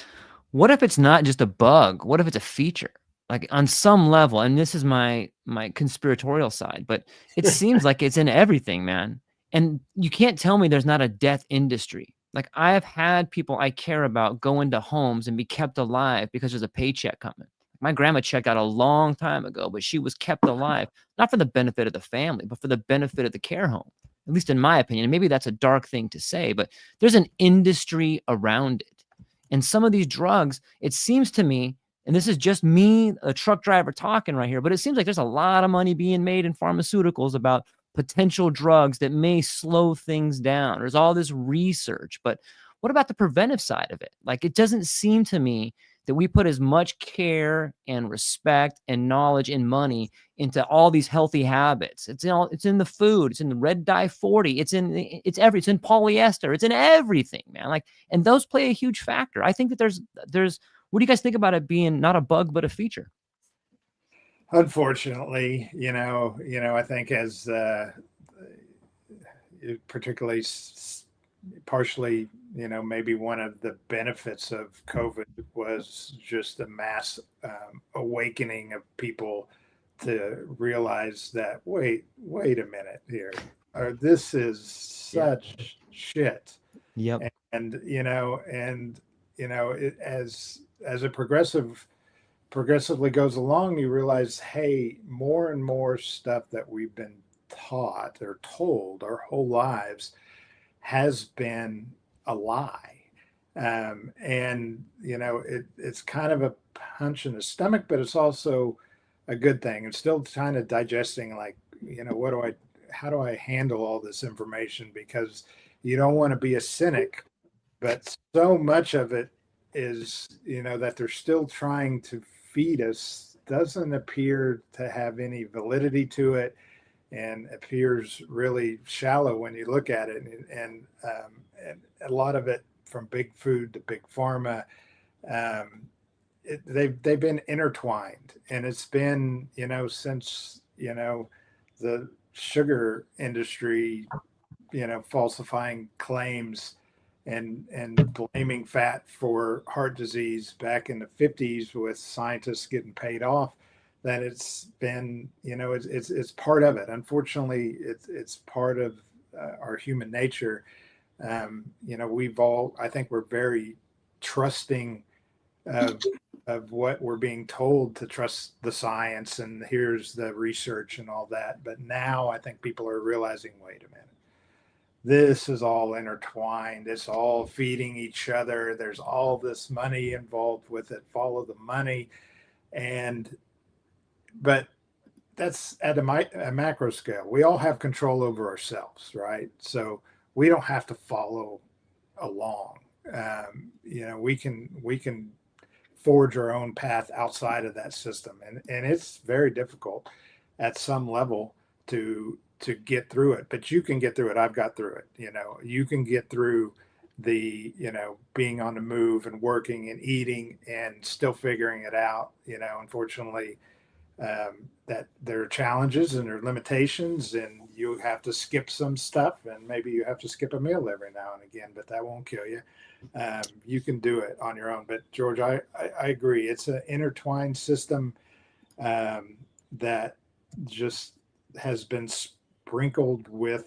[SPEAKER 1] what if it's not just a bug? What if it's a feature? Like on some level, and this is my conspiratorial side, but it seems like it's in everything, man. And you can't tell me there's not a death industry. Like I have had people I care about go into homes and be kept alive because there's a paycheck coming. My grandma checked out a long time ago, but she was kept alive, not for the benefit of the family, but for the benefit of the care home. At least in my opinion. Maybe that's a dark thing to say, but there's an industry around it. And some of these drugs, it seems to me, and this is just me, a truck driver talking right here, but it seems like there's a lot of money being made in pharmaceuticals about potential drugs that may slow things down. There's all this research, but what about the preventive side of it? Like, it doesn't seem to me that we put as much care and respect and knowledge and money into all these healthy habits. It's in the food. It's in the red dye 40. It's in polyester. It's in everything, man. Like, and those play a huge factor. I think that there's. What do you guys think about it being not a bug but a feature?
[SPEAKER 2] Unfortunately, I think as particularly partially, maybe one of the benefits of COVID was just the mass awakening of people to realize that, wait a minute here, this is such shit.
[SPEAKER 1] Yep.
[SPEAKER 2] And it, as it progressively goes along, you realize, hey, more and more stuff that we've been taught or told our whole lives has been a lie. And it's kind of a punch in the stomach, but it's also a good thing. And still kind of digesting, like, how do I handle all this information? Because you don't want to be a cynic, but so much of it is, that they're still trying to feed us doesn't appear to have any validity to it, and appears really shallow when you look at it. And a lot of it, from big food to big pharma, they've been intertwined, and it's been, since, the sugar industry, falsifying claims and blaming fat for heart disease back in the 50s, with scientists getting paid off, that it's been, it's part of it. Unfortunately, it's part of our human nature. I think we're very trusting of what we're being told to trust, the science, and here's the research and all that. But now I think people are realizing, wait a minute, this is all intertwined. It's all feeding each other. There's all this money involved with it. Follow the money. But that's at a macro scale. We all have control over ourselves, right? So we don't have to follow along. We can forge our own path outside of that system, and it's very difficult at some level to get through it. But you can get through it. I've got through it. You can get through the being on the move and working and eating and still figuring it out. Unfortunately, that there are challenges and there are limitations, and you have to skip some stuff, and maybe you have to skip a meal every now and again, but that won't kill you. You can do it on your own. But George, I agree. It's an intertwined system that just has been sprinkled with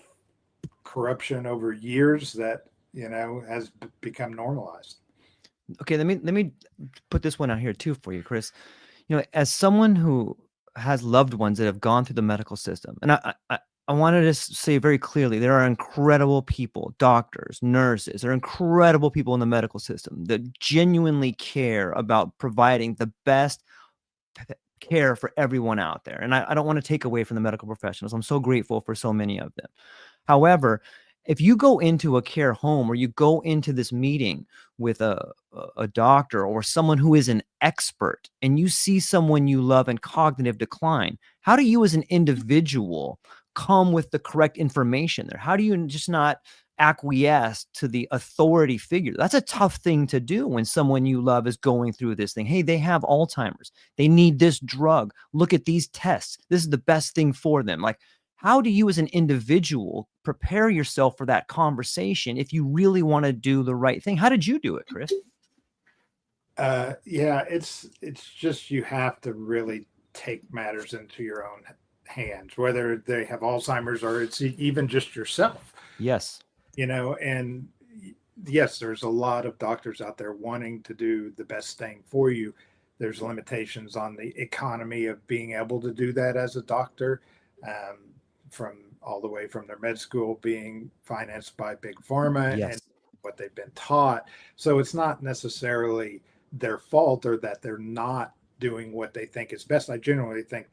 [SPEAKER 2] corruption over years that, has become normalized.
[SPEAKER 1] Okay, let me put this one out here too for you, Chris. As someone who has loved ones that have gone through the medical system, and I wanted to say very clearly, there are incredible people, doctors, nurses, there are incredible people in the medical system that genuinely care about providing the best care for everyone out there. And I don't want to take away from the medical professionals. I'm so grateful for so many of them. However, if you go into a care home or you go into this meeting with a doctor or someone who is an expert and you see someone you love in cognitive decline, how do you as an individual come with the correct information there? How do you just not acquiesce to the authority figure? That's a tough thing to do when someone you love is going through this thing. Hey, they have Alzheimer's. They need this drug. Look at these tests. This is the best thing for them. Like, how do you as an individual prepare yourself for that conversation if you really want to do the right thing? How did you do it, Chris?
[SPEAKER 2] Yeah, it's just, you have to really take matters into your own hands, whether they have Alzheimer's or it's even just yourself.
[SPEAKER 1] Yes.
[SPEAKER 2] And yes, there's a lot of doctors out there wanting to do the best thing for you. There's limitations on the economy of being able to do that as a doctor, from all the way from their med school being financed by big pharma
[SPEAKER 1] Yes.
[SPEAKER 2] and what they've been taught. So it's not necessarily their fault or that they're not doing what they think is best. I generally think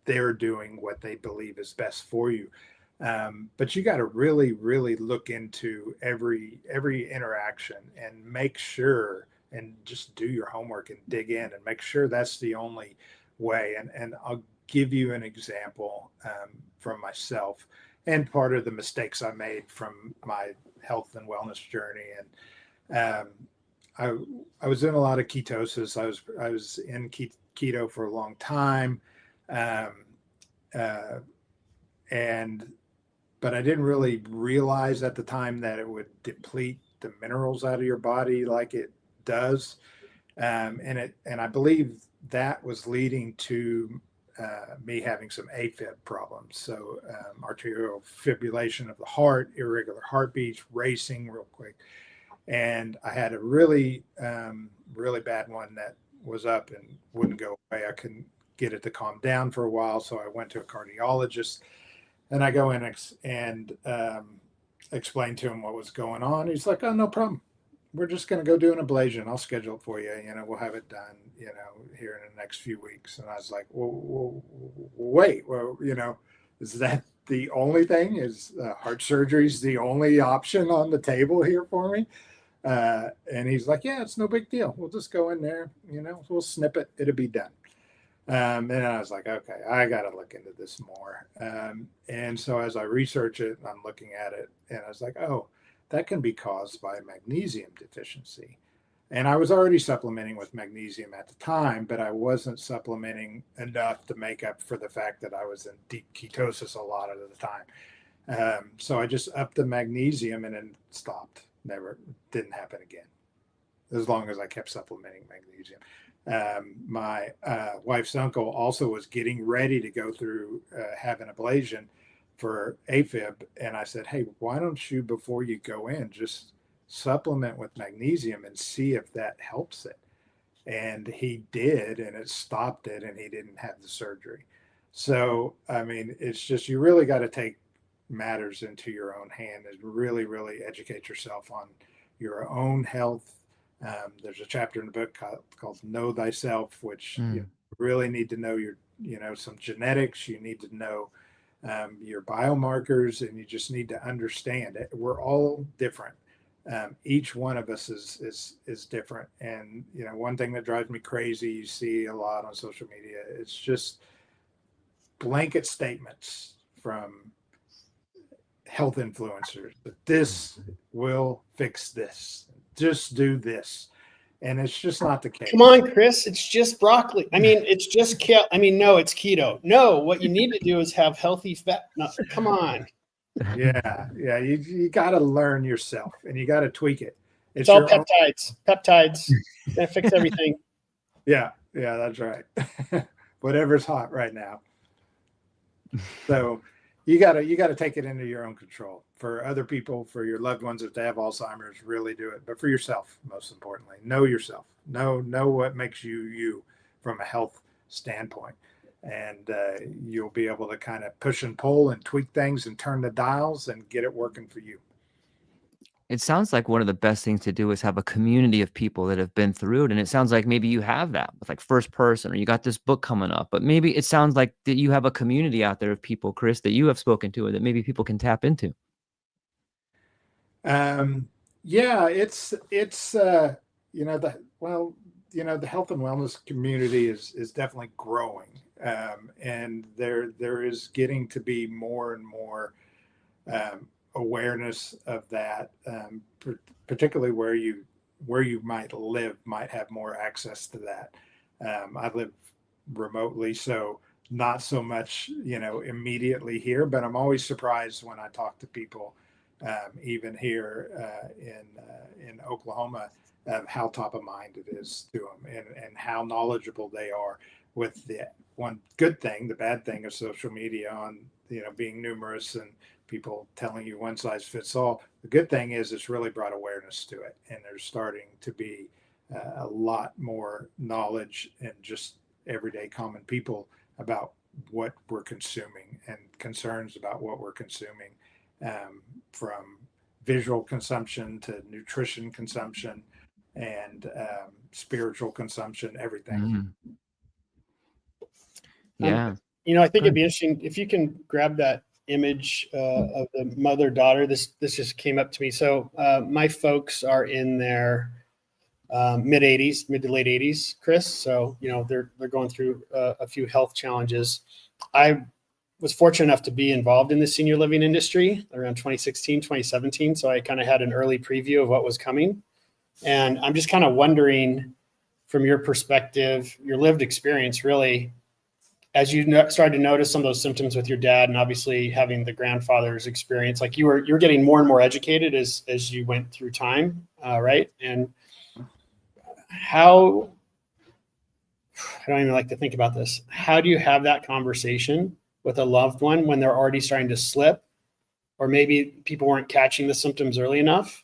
[SPEAKER 2] they're doing what they believe is best for you. But you got to really, really look into every interaction and make sure, and just do your homework and dig in and make sure that's the only way. And I'll give you an example from myself and part of the mistakes I made from my health and wellness journey. And I was in a lot of ketosis. I was in keto for a long time, but I didn't really realize at the time that it would deplete the minerals out of your body like it does, and I believe that was leading to me having some AFib problems. So arterial fibrillation of the heart, irregular heartbeats, racing real quick. And I had a really, really bad one that was up and wouldn't go away. I couldn't get it to calm down for a while. So I went to a cardiologist, and I go in and explain to him what was going on. He's like, "Oh, no problem. We're just going to go do an ablation. I'll schedule it for you. We'll have it done, here in the next few weeks." And I was like, well, wait, is that the only thing? Is heart surgery is the only option on the table here for me? And he's like, "Yeah, it's no big deal. We'll just go in there, we'll snip it. It'll be done." And I was like, okay, I got to look into this more. And so as I research it, I'm looking at it, and I was like, oh, that can be caused by magnesium deficiency. And I was already supplementing with magnesium at the time, but I wasn't supplementing enough to make up for the fact that I was in deep ketosis a lot of the time. So I just upped the magnesium and then stopped. Didn't happen again, as long as I kept supplementing magnesium. My wife's uncle also was getting ready to go through have an ablation for AFib, and I said, "Hey, why don't you, before you go in, just supplement with magnesium and see if that helps it?" And he did, and it stopped it, and he didn't have the surgery. So I mean, it's just, you really got to take matters into your own hand and really, really educate yourself on your own health. There's a chapter in the book called Know Thyself, which you really need to know some genetics. You need to know your biomarkers, and you just need to understand it. We're all different. Each one of us is different. And, one thing that drives me crazy, you see a lot on social media, it's just blanket statements from health influencers that this will fix this. Just do this. And it's just not the case.
[SPEAKER 3] Come on, Chris. It's just broccoli. I mean, it's just kale. I mean, no, it's keto. No, what you need to do is have healthy fat. No, come on.
[SPEAKER 2] Yeah. You got to learn yourself, and you got to tweak it.
[SPEAKER 3] It's all
[SPEAKER 2] your own-
[SPEAKER 3] peptides. Peptides. Gonna fix everything.
[SPEAKER 2] Yeah, that's right. Whatever's hot right now. So you gotta take it into your own control. For other people, for your loved ones, if they have Alzheimer's, really do it. But for yourself, most importantly, know yourself. Know what makes you from a health standpoint, and you'll be able to kind of push and pull and tweak things and turn the dials and get it working for you.
[SPEAKER 1] It sounds like one of the best things to do is have a community of people that have been through it. And it sounds like maybe you have that with like First Person, or you got this book coming up, but maybe it sounds like that you have a community out there of people, Chris, that you have spoken to, and that maybe people can tap into.
[SPEAKER 2] Yeah, it's the health and wellness community is definitely growing. And there is getting to be more and more awareness of that, particularly where you might live might have more access to that. I live remotely, so not so much, immediately here, but I'm always surprised when I talk to people, even here in Oklahoma, of how top of mind it is to them, and how knowledgeable they are with the one good thing. The bad thing of social media on, being numerous and people telling you one size fits all. The good thing is it's really brought awareness to it, and there's starting to be a lot more knowledge and just everyday common people about what we're consuming and concerns about what we're consuming, from visual consumption to nutrition consumption and spiritual consumption, everything.
[SPEAKER 1] Yeah.
[SPEAKER 3] I think it'd be interesting if you can grab that image of the mother-daughter. This just came up to me. So my folks are in their mid to late 80s, Chris. So they're going through a few health challenges. I was fortunate enough to be involved in the senior living industry around 2016, 2017. So I kind of had an early preview of what was coming. And I'm just kind of wondering, from your perspective, your lived experience, really, as you started to notice some of those symptoms with your dad, and obviously having the grandfather's experience, like you're getting more and more educated as you went through time, right? And how, I don't even like to think about this. How do you have that conversation with a loved one when they're already starting to slip, or maybe people weren't catching the symptoms early enough,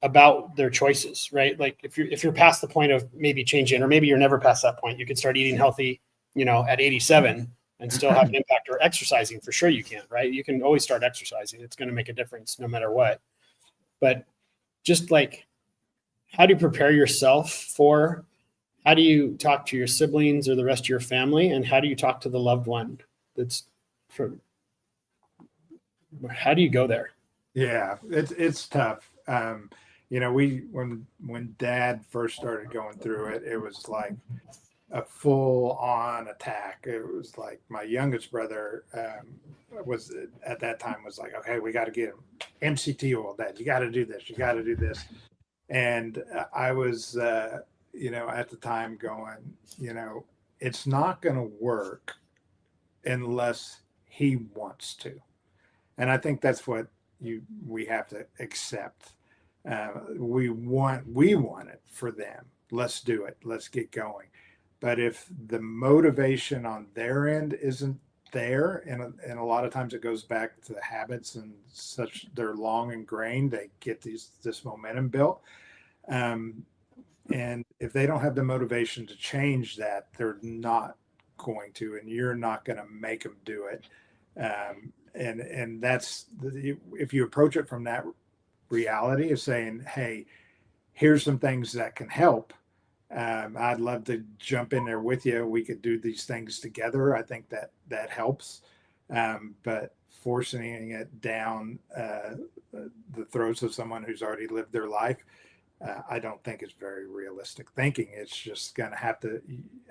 [SPEAKER 3] about their choices, right? Like if you're past the point of maybe changing, or maybe you're never past that point, you could start eating healthy, at 87 and still have an impact, or exercising for sure you can, right? You can always start exercising. It's going to make a difference no matter what. But just like, how do you prepare yourself for, how do you talk to your siblings or the rest of your family? And how do you talk to the loved one how do you go there?
[SPEAKER 2] Yeah, it's tough. When Dad first started going through it, it was like a full-on attack. It was like my youngest brother was at that time was like, okay, we got to get him MCT oil. Dad, you got to do this. You got to do this. And I was, at the time going, it's not going to work unless he wants to. And I think that's what we have to accept. We want it for them. Let's do it. Let's get going. But if the motivation on their end isn't there, and a lot of times it goes back to the habits and such, they're long ingrained, they get this momentum built. And if they don't have the motivation to change that, they're not going to, and you're not going to make them do it. And that's if you approach it from that reality of saying, hey, here's some things that can help. I'd love to jump in there with you. We could do these things together. I think that helps. But forcing it down the throats of someone who's already lived their life, I don't think is very realistic thinking. It's just going to have to,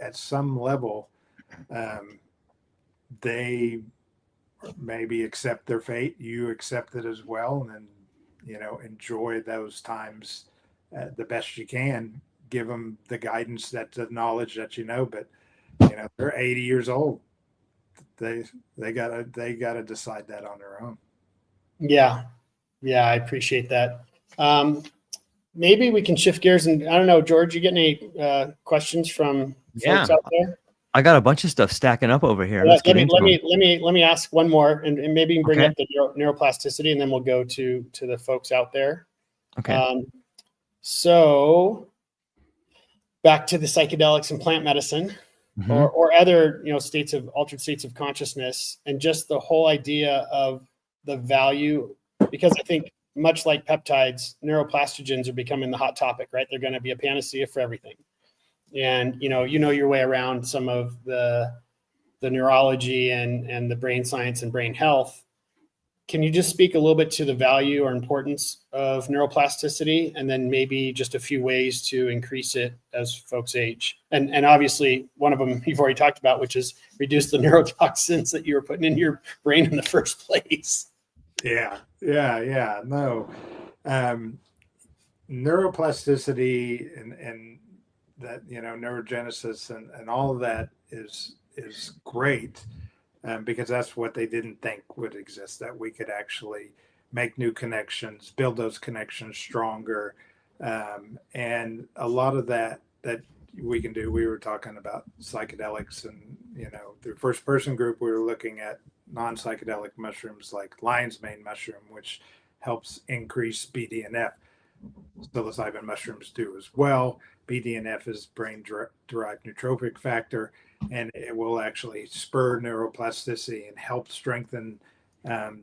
[SPEAKER 2] at some level, they maybe accept their fate. You accept it as well, and then enjoy those times the best you can give them the guidance, the knowledge that you know. But they're 80 years old. They gotta decide that on their own.
[SPEAKER 3] Yeah, I appreciate that. Maybe we can shift gears, and I don't know, George, you get any questions from folks out there?
[SPEAKER 1] I got a bunch of stuff stacking up over here.
[SPEAKER 3] Yeah,
[SPEAKER 1] Let's get into them.
[SPEAKER 3] let me ask one more, and maybe you can bring
[SPEAKER 1] Okay.
[SPEAKER 3] up the neuroplasticity, and then we'll go to the folks out there.
[SPEAKER 1] Okay.
[SPEAKER 3] So back to the psychedelics and plant medicine,
[SPEAKER 1] Mhm.
[SPEAKER 3] or other altered states of consciousness, and just the whole idea of the value, because I think much like peptides, neuroplastogens are becoming the hot topic, right? They're going to be a panacea for everything. And you know your way around some of the neurology and the brain science and brain health. Can you just speak a little bit to the value or importance of neuroplasticity, and then maybe just a few ways to increase it as folks age? And obviously one of them you've already talked about, which is reduce the neurotoxins that you were putting in your brain in the first place.
[SPEAKER 2] Yeah. No. Neuroplasticity and that, neurogenesis and all of that is great, because that's what they didn't think would exist, that we could actually make new connections, build those connections stronger. And a lot of that we can do. We were talking about psychedelics, and, the first person group, we were looking at non-psychedelic mushrooms like lion's mane mushroom, which helps increase BDNF. Psilocybin mushrooms do as well. BDNF is brain-derived nootropic factor, and it will actually spur neuroplasticity and help strengthen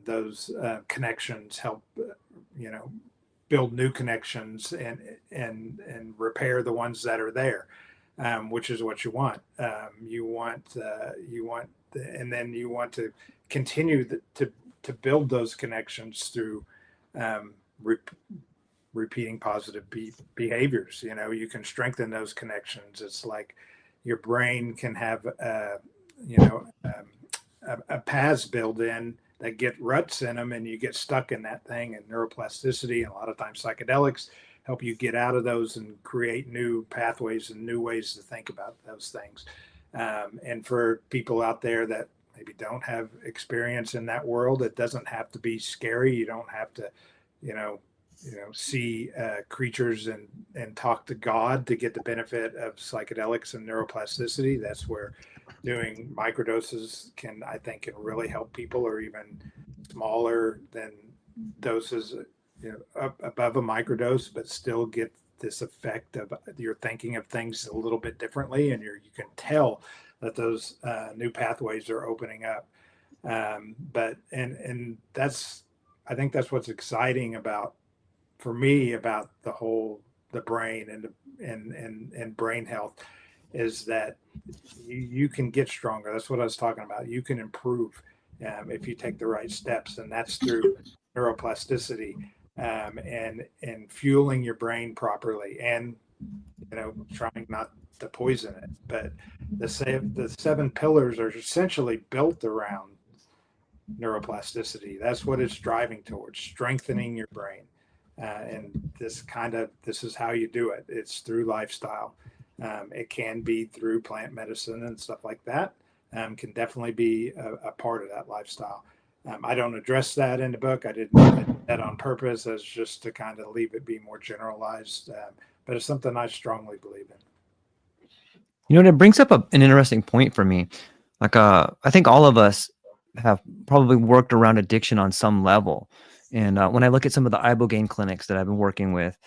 [SPEAKER 2] those connections, help build new connections and repair the ones that are there, which is what you want. You want to continue to build those connections through repeating positive behaviors. You can strengthen those connections. It's like your brain can have paths built in that get ruts in them, and you get stuck in that thing. And neuroplasticity and a lot of times psychedelics help you get out of those and create new pathways and new ways to think about those things. And for people out there that maybe don't have experience in that world, it doesn't have to be scary. You don't have to, see creatures and talk to God to get the benefit of psychedelics and neuroplasticity. That's where doing microdoses can really help people, or even smaller than doses, up above a microdose, but still get this effect of you're thinking of things a little bit differently, and you can tell that those new pathways are opening up. But I think that's what's exciting for me about the brain and brain health, is that you can get stronger. That's what I was talking about. You can improve if you take the right steps, and that's through neuroplasticity, and fueling your brain properly, and trying not to poison it. But the 7 pillars are essentially built around neuroplasticity. That's what it's driving towards, strengthening your brain. And this is how you do it. It's through lifestyle. It can be through plant medicine and stuff like that. Can definitely be a part of that lifestyle. I don't address that in the book. I did that on purpose, as just to kind of leave it be more generalized. But it's something I strongly believe in.
[SPEAKER 1] It brings up an interesting point for me. Like, I think all of us have probably worked around addiction on some level. And when I look at some of the ibogaine clinics that I've been working with,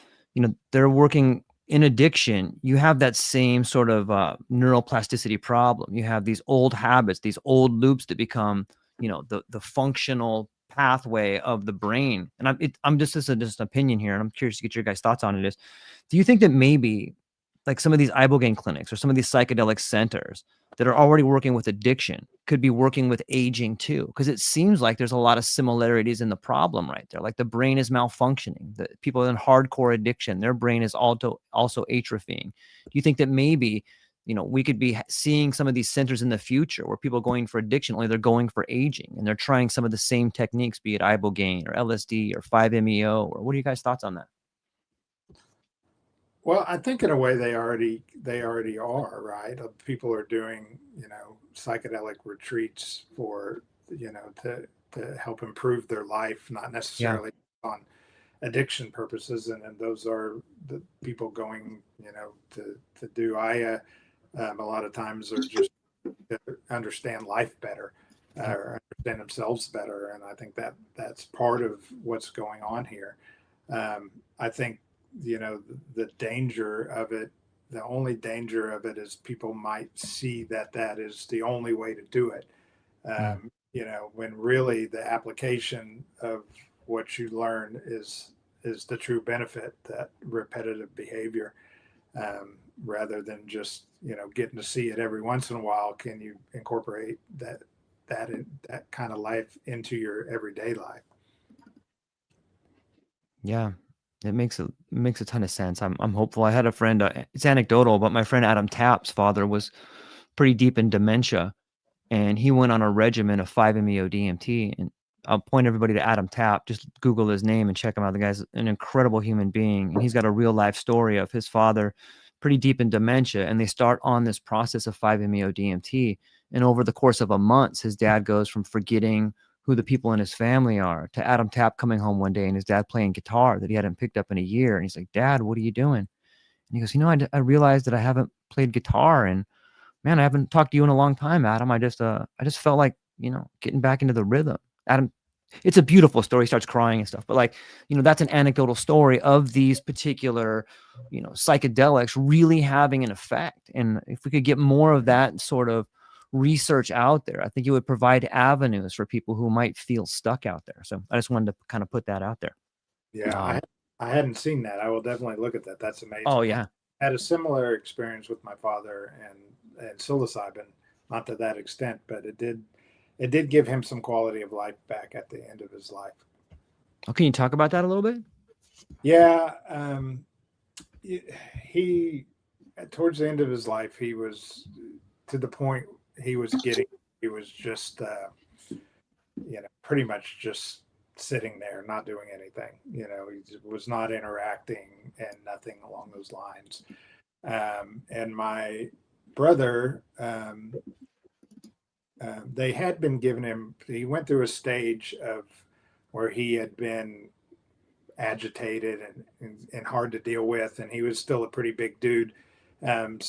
[SPEAKER 1] they're working in addiction. You have that same sort of neuroplasticity problem. You have these old habits, these old loops that become, the functional pathway of the brain. And I'm just an opinion here, and I'm curious to get your guys' thoughts on it. Do you think that maybe like some of these ibogaine clinics or some of these psychedelic centers that are already working with addiction could be working with aging too? Because it seems like there's a lot of similarities in the problem right there. Like the brain is malfunctioning. The people in hardcore addiction, their brain is also atrophying. Do you think that maybe, we could be seeing some of these centers in the future where people going for addiction, only they're going for aging, and they're trying some of the same techniques, be it ibogaine or LSD or 5-MeO, or what are you guys' thoughts on that?
[SPEAKER 2] Well, I think in a way they already are, right? People are doing, psychedelic retreats for, to help improve their life, not
[SPEAKER 1] Yeah.
[SPEAKER 2] necessarily on addiction purposes. And those are the people going, to do Aya. A lot of times are just to understand life better, or understand themselves better. And I think that that's part of what's going on here. I think, the danger of it, the only danger of it is people might see that that is the only way to do it. When really the application of what you learn is the true benefit, that repetitive behavior, rather than just, getting to see it every once in a while. Can you incorporate that kind of life into your everyday life?
[SPEAKER 1] Yeah, it makes a ton of sense. I'm hopeful. I had a friend. It's anecdotal, but my friend Adam Tapp's father was pretty deep in dementia, and he went on a regimen of 5-MeO DMT. And I'll point everybody to Adam Tapp. Just Google his name and check him out. The guy's an incredible human being, and he's got a real life story of his father, pretty deep in dementia, and they start on this process of 5-MeO DMT. And over the course of a month, his dad goes from forgetting who the people in his family are to Adam Tapp coming home one day and his dad playing guitar that he hadn't picked up in a year. And he's like, "Dad, what are you doing?" And he goes, I realized that I haven't played guitar, and man, I haven't talked to you in a long time, Adam. I just felt like, getting back into the rhythm. Adam, it's a beautiful story. He starts crying and stuff, but like, that's an anecdotal story of these particular, psychedelics really having an effect. And if we could get more of that sort of research out there, I think it would provide avenues for people who might feel stuck out there. So I just wanted to kind of put that out there.
[SPEAKER 2] Yeah, I hadn't seen that. I will definitely look at that. That's amazing.
[SPEAKER 1] Oh yeah.
[SPEAKER 2] I had a similar experience with my father and psilocybin, not to that extent, but it did give him some quality of life back at the end of his life.
[SPEAKER 1] Oh, can you talk about that a little bit?
[SPEAKER 2] Yeah, he towards the end of his life, he was to the point he was just pretty much just sitting there, not doing anything. He was not interacting and nothing along those lines. And my brother, they had been giving him, he went through a stage of where he had been agitated and hard to deal with, and he was still a pretty big dude. And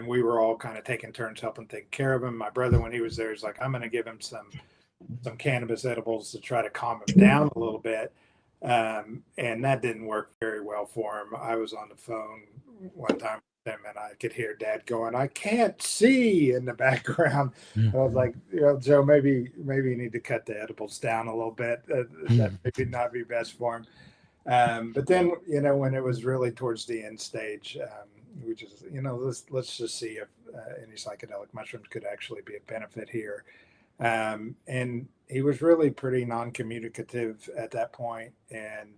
[SPEAKER 2] we were all kind of taking turns helping take care of him. My brother, when he was there, he's like, I'm going to give him some cannabis edibles to try to calm him down a little bit. And that didn't work very well for him. I was on the phone one time with him and I could hear Dad going, "I can't see," in the background. And I was like, Joe, maybe you need to cut the edibles down a little bit. That maybe not be best for him. But then, when it was really towards the end stage, we just, let's just see if any psychedelic mushrooms could actually be a benefit here. And he was really pretty non-communicative at that point. And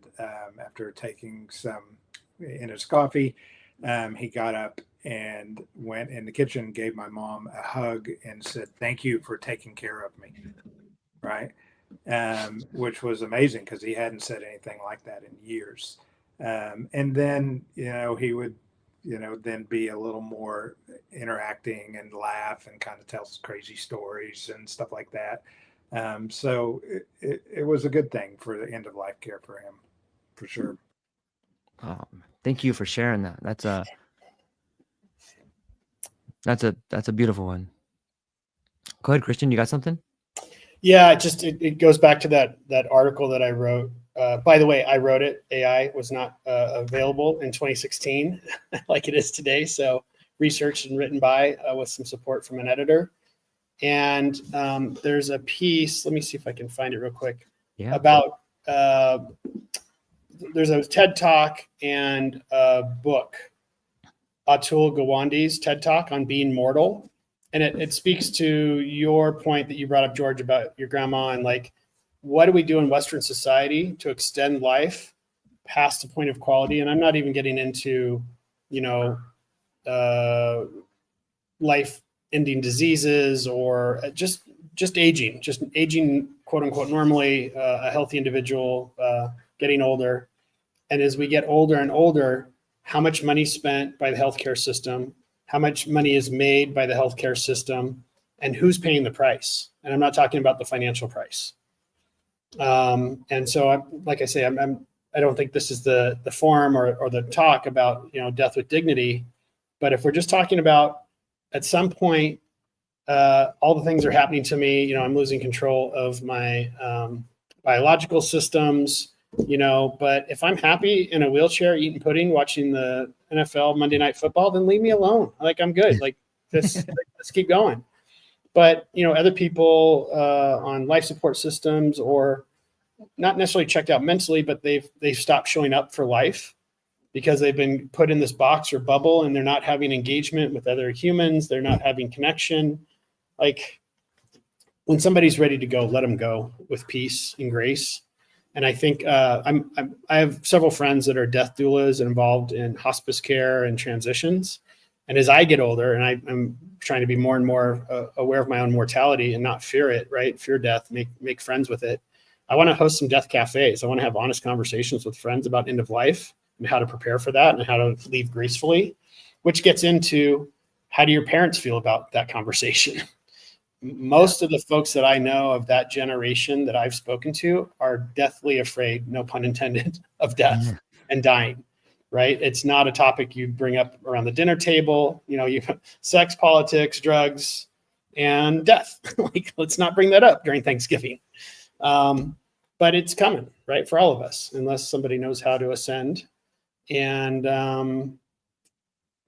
[SPEAKER 2] after taking some in his coffee, he got up and went in the kitchen, gave my mom a hug and said, "Thank you for taking care of me." Right. Which was amazing because he hadn't said anything like that in years. And then, he would, then be a little more interacting and laugh and kind of tell crazy stories and stuff like that. So it was a good thing for the end of life care for him, for sure.
[SPEAKER 1] Oh, thank you for sharing that. That's a beautiful one. Go ahead, Christian. You got something?
[SPEAKER 3] Yeah, it goes back to that article that I wrote. By the way, I wrote it. AI was not available in 2016 like it is today. So researched and written by with some support from an editor. And there's a piece, let me see if I can find it real quick, about there's a TED Talk and a book, Atul Gawande's TED Talk on being mortal. And it speaks to your point that you brought up, George, about your grandma and like, what do we do in Western society to extend life past the point of quality? And I'm not even getting into, life-ending diseases or just aging, quote unquote, normally a healthy individual getting older. And as we get older and older, how much money is spent by the healthcare system, how much money is made by the healthcare system, and who's paying the price. And I'm not talking about the financial price. And so, like I say, I don't think this is the forum or the talk about, death with dignity. But if we're just talking about at some point, all the things are happening to me, I'm losing control of my biological systems, but if I'm happy in a wheelchair, eating pudding, watching the NFL Monday Night Football, then leave me alone. Like, I'm good. Like, let's keep going. But, other people on life support systems, or not necessarily checked out mentally, but they've stopped showing up for life because they've been put in this box or bubble, and they're not having engagement with other humans. They're not having connection. Like, when somebody's ready to go, let them go with peace and grace. And I think I have several friends that are death doulas and involved in hospice care and transitions. And as I get older, and I'm trying to be more and more aware of my own mortality and not fear it, right? Fear death, make friends with it. I want to host some death cafes. I want to have honest conversations with friends about end of life and how to prepare for that and how to leave gracefully, which gets into, how do your parents feel about that conversation? Most of the folks that I know of that generation that I've spoken to are deathly afraid, no pun intended, of death and dying, right? It's not a topic you bring up around the dinner table, sex, politics, drugs, and death. Like, let's not bring that up during Thanksgiving. But it's coming, right? For all of us, unless somebody knows how to ascend. And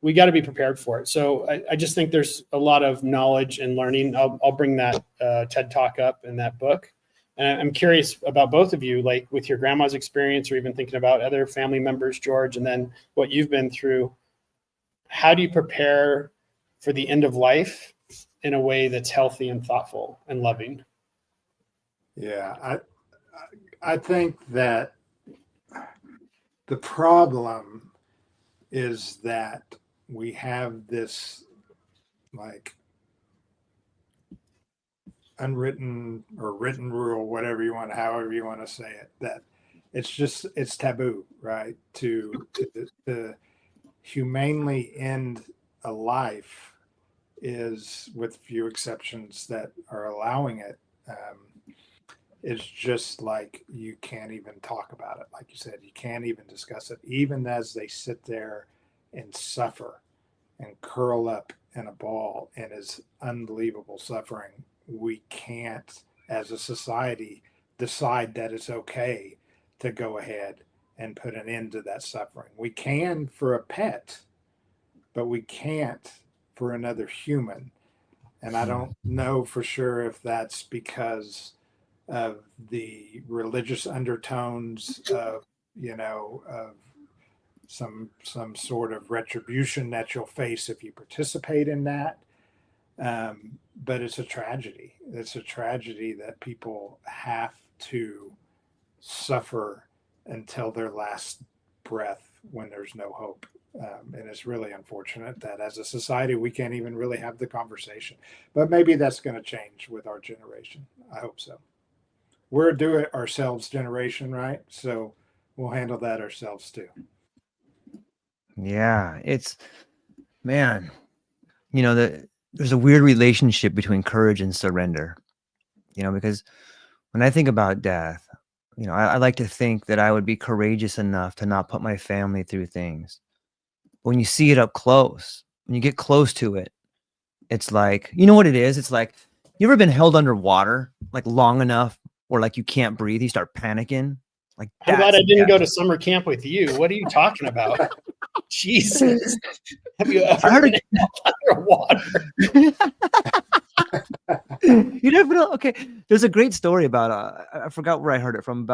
[SPEAKER 3] we got to be prepared for it. So I just think there's a lot of knowledge and learning. I'll bring that TED Talk up in that book. And I'm curious about both of you, like with your grandma's experience, or even thinking about other family members, George, and then what you've been through. How do you prepare for the end of life in a way that's healthy and thoughtful and loving?
[SPEAKER 2] Yeah, I think that the problem is that we have this like unwritten or written rule, however you want to say it, that it's taboo, right? To humanely end a life is, with few exceptions that are allowing it, it's just like, you can't even talk about it. Like you said, you can't even discuss it, even as they sit there and suffer and curl up in a ball in his unbelievable suffering. We can't, as a society, decide that it's okay to go ahead and put an end to that suffering. We can for a pet, but we can't for another human. And I don't know for sure if that's because of the religious undertones of, of some sort of retribution that you'll face if you participate in that. But it's a tragedy. It's a tragedy that people have to suffer until their last breath when there's no hope. And it's really unfortunate that as a society, we can't even really have the conversation. But maybe that's going to change with our generation. I hope so. We're a do-it-ourselves generation, right? So we'll handle that ourselves too.
[SPEAKER 1] Yeah, man, there's a weird relationship between courage and surrender, because when I think about death, I like to think that I would be courageous enough to not put my family through things. But when you see it up close, when you get close to it, it's like, you know what it is? It's like, you ever been held underwater, like long enough where like you can't breathe, you start panicking? Like,
[SPEAKER 3] I'm glad I didn't go to summer camp with you. What are you talking about? Jesus. Have you ever been underwater?
[SPEAKER 1] You never know. Okay. There's a great story about, I forgot where I heard it from,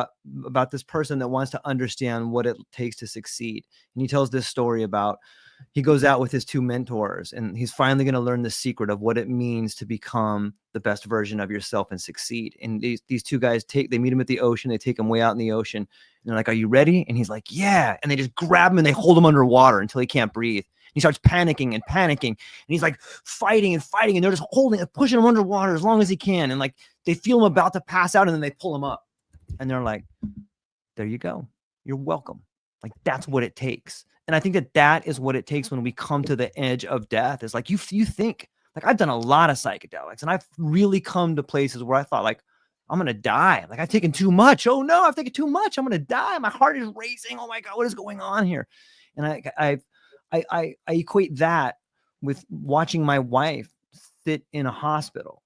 [SPEAKER 1] about this person that wants to understand what it takes to succeed. And he tells this story about, he goes out with his two mentors, and he's finally going to learn the secret of what it means to become the best version of yourself and succeed. And these two guys they meet him at the ocean. They take him way out in the ocean, and they're like, "Are you ready?" And he's like, "Yeah." And they just grab him and they hold him underwater until he can't breathe. He starts panicking, and he's like fighting, and they're just pushing him underwater as long as he can. And like, they feel him about to pass out, and then they pull him up, and they're like, "There you go. You're welcome." Like, that's what it takes. And I think that is what it takes when we come to the edge of death. Is like you think, like, I've done a lot of psychedelics and I've really come to places where I thought, like, I'm going to die. Like, I've taken too much. Oh no, I've taken too much. I'm going to die. My heart is racing. Oh my God, what is going on here? And I equate that with watching my wife sit in a hospital,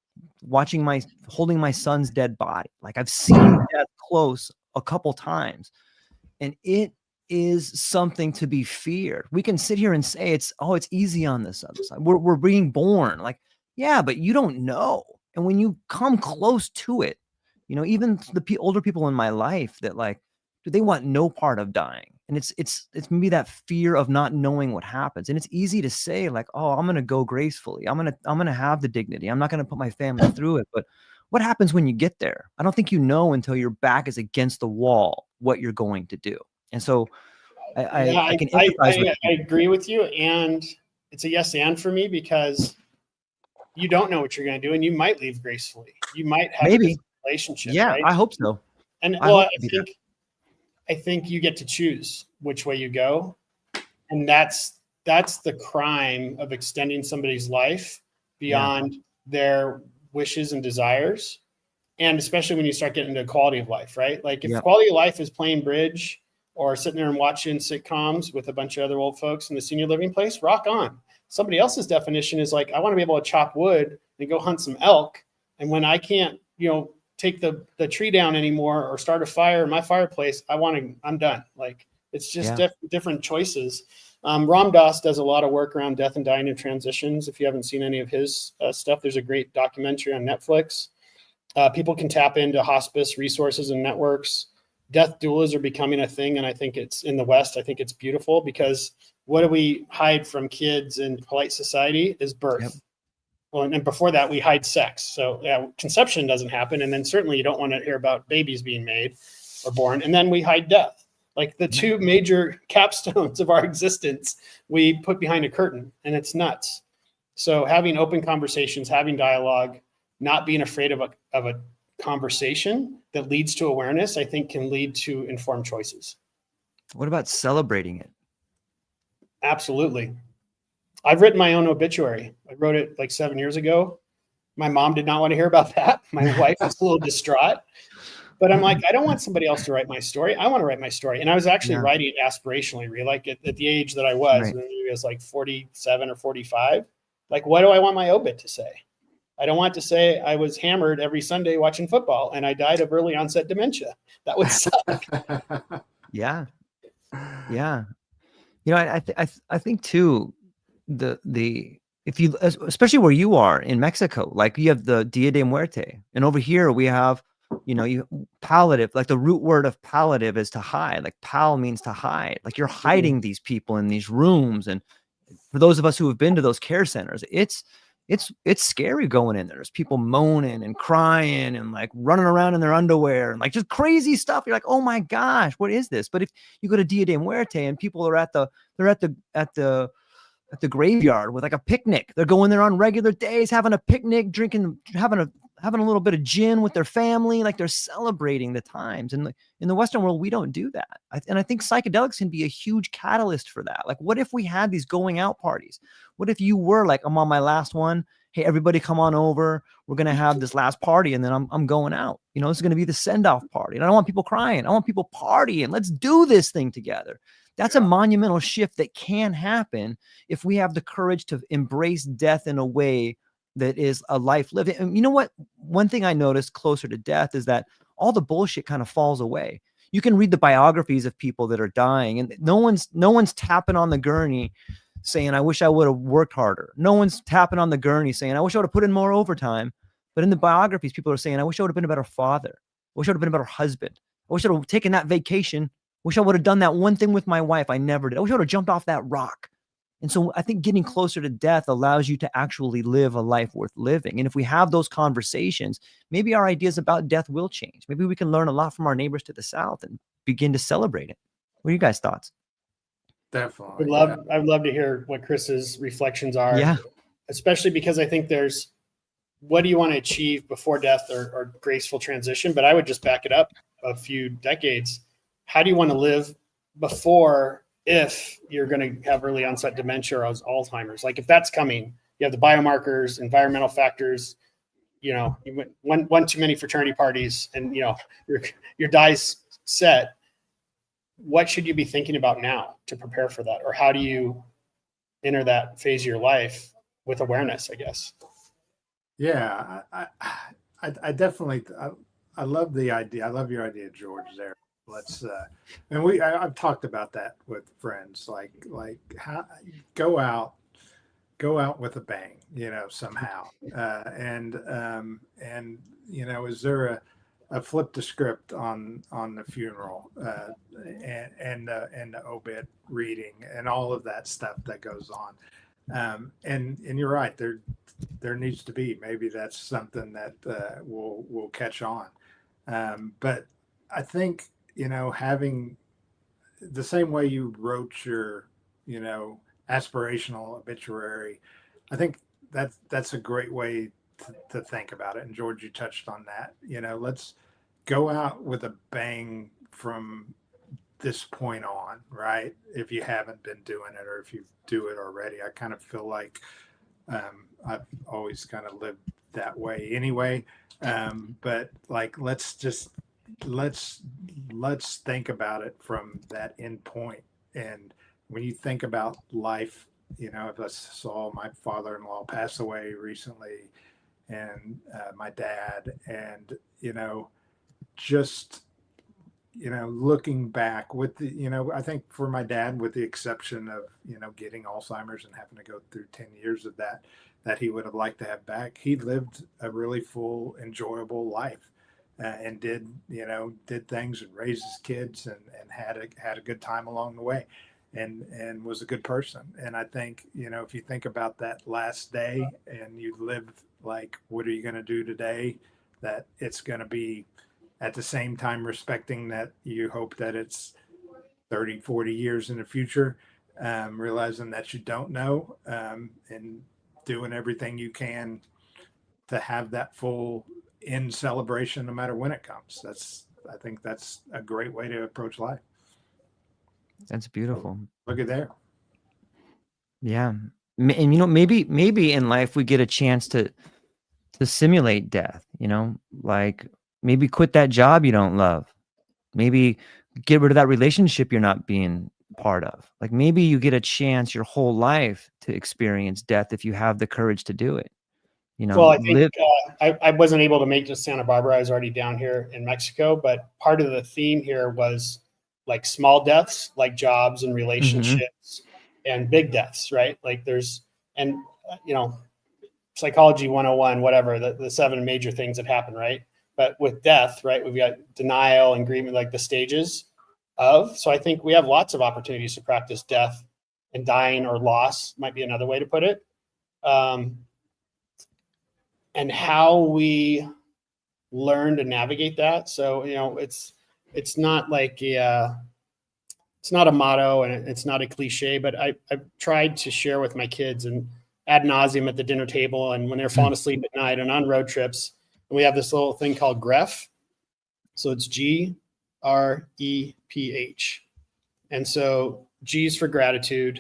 [SPEAKER 1] holding my son's dead body. Like, I've seen death close a couple times, and it is something to be feared. We can sit here and say it's easy on this other side. We're being born. Like, yeah, but you don't know. And when you come close to it, you know, even the older people in my life that, like, they want no part of dying. And it's maybe that fear of not knowing what happens. And it's easy to say, like, oh, I'm going to go gracefully. I'm going to have the dignity. I'm not going to put my family through it. But what happens when you get there? I don't think you know until your back is against the wall what you're going to do. And so I can empathize with
[SPEAKER 3] I agree with you. And it's a yes and for me, because you don't know what you're going to do, and you might leave gracefully. You might have a relationship.
[SPEAKER 1] Yeah,
[SPEAKER 3] right?
[SPEAKER 1] I hope so.
[SPEAKER 3] And I think you get to choose which way you go. And that's the crime of extending somebody's life beyond their wishes and desires. And especially when you start getting into quality of life, right? Like, if quality of life is playing bridge or sitting there and watching sitcoms with a bunch of other old folks in the senior living place, rock on. Somebody else's definition is like, I want to be able to chop wood and go hunt some elk. And when I can't, take the tree down anymore or start a fire in my fireplace, I'm done. Like, it's just different choices. Ram Dass does a lot of work around death and dying and transitions. If you haven't seen any of his stuff, there's a great documentary on Netflix. People can tap into hospice resources and networks. Death doulas are becoming a thing. And I think it's in the West. I think it's beautiful, because what do we hide from kids in polite society is birth. Yep. Well, and before that, we hide sex. So conception doesn't happen. And then certainly you don't want to hear about babies being made or born. And then we hide death. Like, the two major capstones of our existence, we put behind a curtain, and it's nuts. So having open conversations, having dialogue, not being afraid of a conversation that leads to awareness, I think can lead to informed choices.
[SPEAKER 1] What about celebrating it?
[SPEAKER 3] Absolutely. I've written my own obituary. I wrote it like 7 years ago. My mom did not want to hear about that. My wife was a little distraught, but I'm like, I don't want somebody else to write my story. I want to write my story. And I was actually writing it aspirationally, like at the age that I was, when I was like 47 or 45. Like, what do I want my obit to say? I don't want to say I was hammered every Sunday watching football and I died of early onset dementia. That would suck.
[SPEAKER 1] Yeah. I think too, if you, especially where you are in Mexico, like, you have the Dia de Muerte, and over here we have, palliative. Like, the root word of palliative is to hide. Like, pal means to hide. Like, you're hiding these people in these rooms. And for those of us who have been to those care centers, it's scary going in there. There's people moaning and crying and, like, running around in their underwear and, like, just crazy stuff. You're like, oh my gosh, what is this? But if you go to Dia de Muerte and people are at the graveyard with, like, a picnic, they're going there on regular days, having a picnic, drinking, having a little bit of gin with their family. Like, they're celebrating the times. And in the Western world, we don't do that. And I think psychedelics can be a huge catalyst for that. Like, what if we had these going out parties? What if you were like, I'm on my last one. Hey, everybody come on over. We're going to have this last party. And then I'm going out. This is going to be the send-off party. And I don't want people crying. I want people partying. Let's do this thing together. That's a monumental shift that can happen if we have the courage to embrace death in a way that is a life lived. And you know what? One thing I noticed closer to death is that all the bullshit kind of falls away. You can read the biographies of people that are dying, and no one's tapping on the gurney saying, I wish I would have worked harder. No one's tapping on the gurney saying, I wish I would have put in more overtime. But in the biographies, people are saying, I wish I would have been a better father. I wish I would have been a better husband. I wish I would have taken that vacation. Wish I would have done that one thing with my wife I never did. I wish I would have jumped off that rock. And so I think getting closer to death allows you to actually live a life worth living. And if we have those conversations, maybe our ideas about death will change. Maybe we can learn a lot from our neighbors to the south and begin to celebrate it. What are you guys' thoughts?
[SPEAKER 2] Definitely.
[SPEAKER 3] I'd love to hear what Chris's reflections are.
[SPEAKER 1] Yeah.
[SPEAKER 3] Especially because I think there's, what do you want to achieve before death or graceful transition? But I would just back it up a few decades. How do you want to live before if you're going to have early onset dementia or Alzheimer's. Like if that's coming, you have the biomarkers, environmental factors, you went one too many fraternity parties and, your die's set. What should you be thinking about now to prepare for that? Or how do you enter that phase of your life with awareness, I guess?
[SPEAKER 2] Yeah, I definitely, I love the idea. I love your idea, George, there. Let's, and I've talked about that with friends, like how go out with a bang, somehow. And is there a flip the script on the funeral, and the obit reading and all of that stuff that goes on. And you're right, there needs to be, maybe that's something that will catch on. But I think, having the same way you wrote your, aspirational obituary, I think that's a great way to think about it. And George, you touched on that. Let's go out with a bang from this point on, right? If you haven't been doing it, or if you do it already. I kind of feel like I've always kind of lived that way anyway. But like, let's think about it from that end point. And when you think about life, if I saw my father-in-law pass away recently, and my dad, and just looking back with the, I think for my dad, with the exception of getting Alzheimer's and having to go through 10 years of that he would have liked to have back, he lived a really full, enjoyable life, and did things and raised his kids, and had a good time along the way, and was a good person. And I think, if you think about that last day and you live like, what are you going to do today, that it's going to be at the same time respecting that you hope that it's 30, 40 years in the future, realizing that you don't know, and doing everything you can to have that full end celebration, no matter when it comes. I think that's a great way to approach life.
[SPEAKER 1] That's beautiful.
[SPEAKER 2] Look at there.
[SPEAKER 1] Yeah. And maybe in life we get a chance to simulate death, like maybe quit that job you don't love, maybe get rid of that relationship you're not being part of. Like maybe you get a chance your whole life to experience death if you have the courage to do it.
[SPEAKER 3] Well, I think I wasn't able to make it to Santa Barbara. I was already down here in Mexico, but part of the theme here was like small deaths, like jobs and relationships, and big deaths, right? Like psychology 101, whatever, the 7 major things that happen, right? But with death, right, we've got denial and grieving, like the stages of. So I think we have lots of opportunities to practice death, and dying, or loss might be another way to put it. And how we learn to navigate that. So, it's not like it's not a motto, and it's not a cliche, but I've tried to share with my kids, and ad nauseum at the dinner table, and when they're falling asleep at night and on road trips. And we have this little thing called GREPH. So it's GREPH. And so G's for gratitude,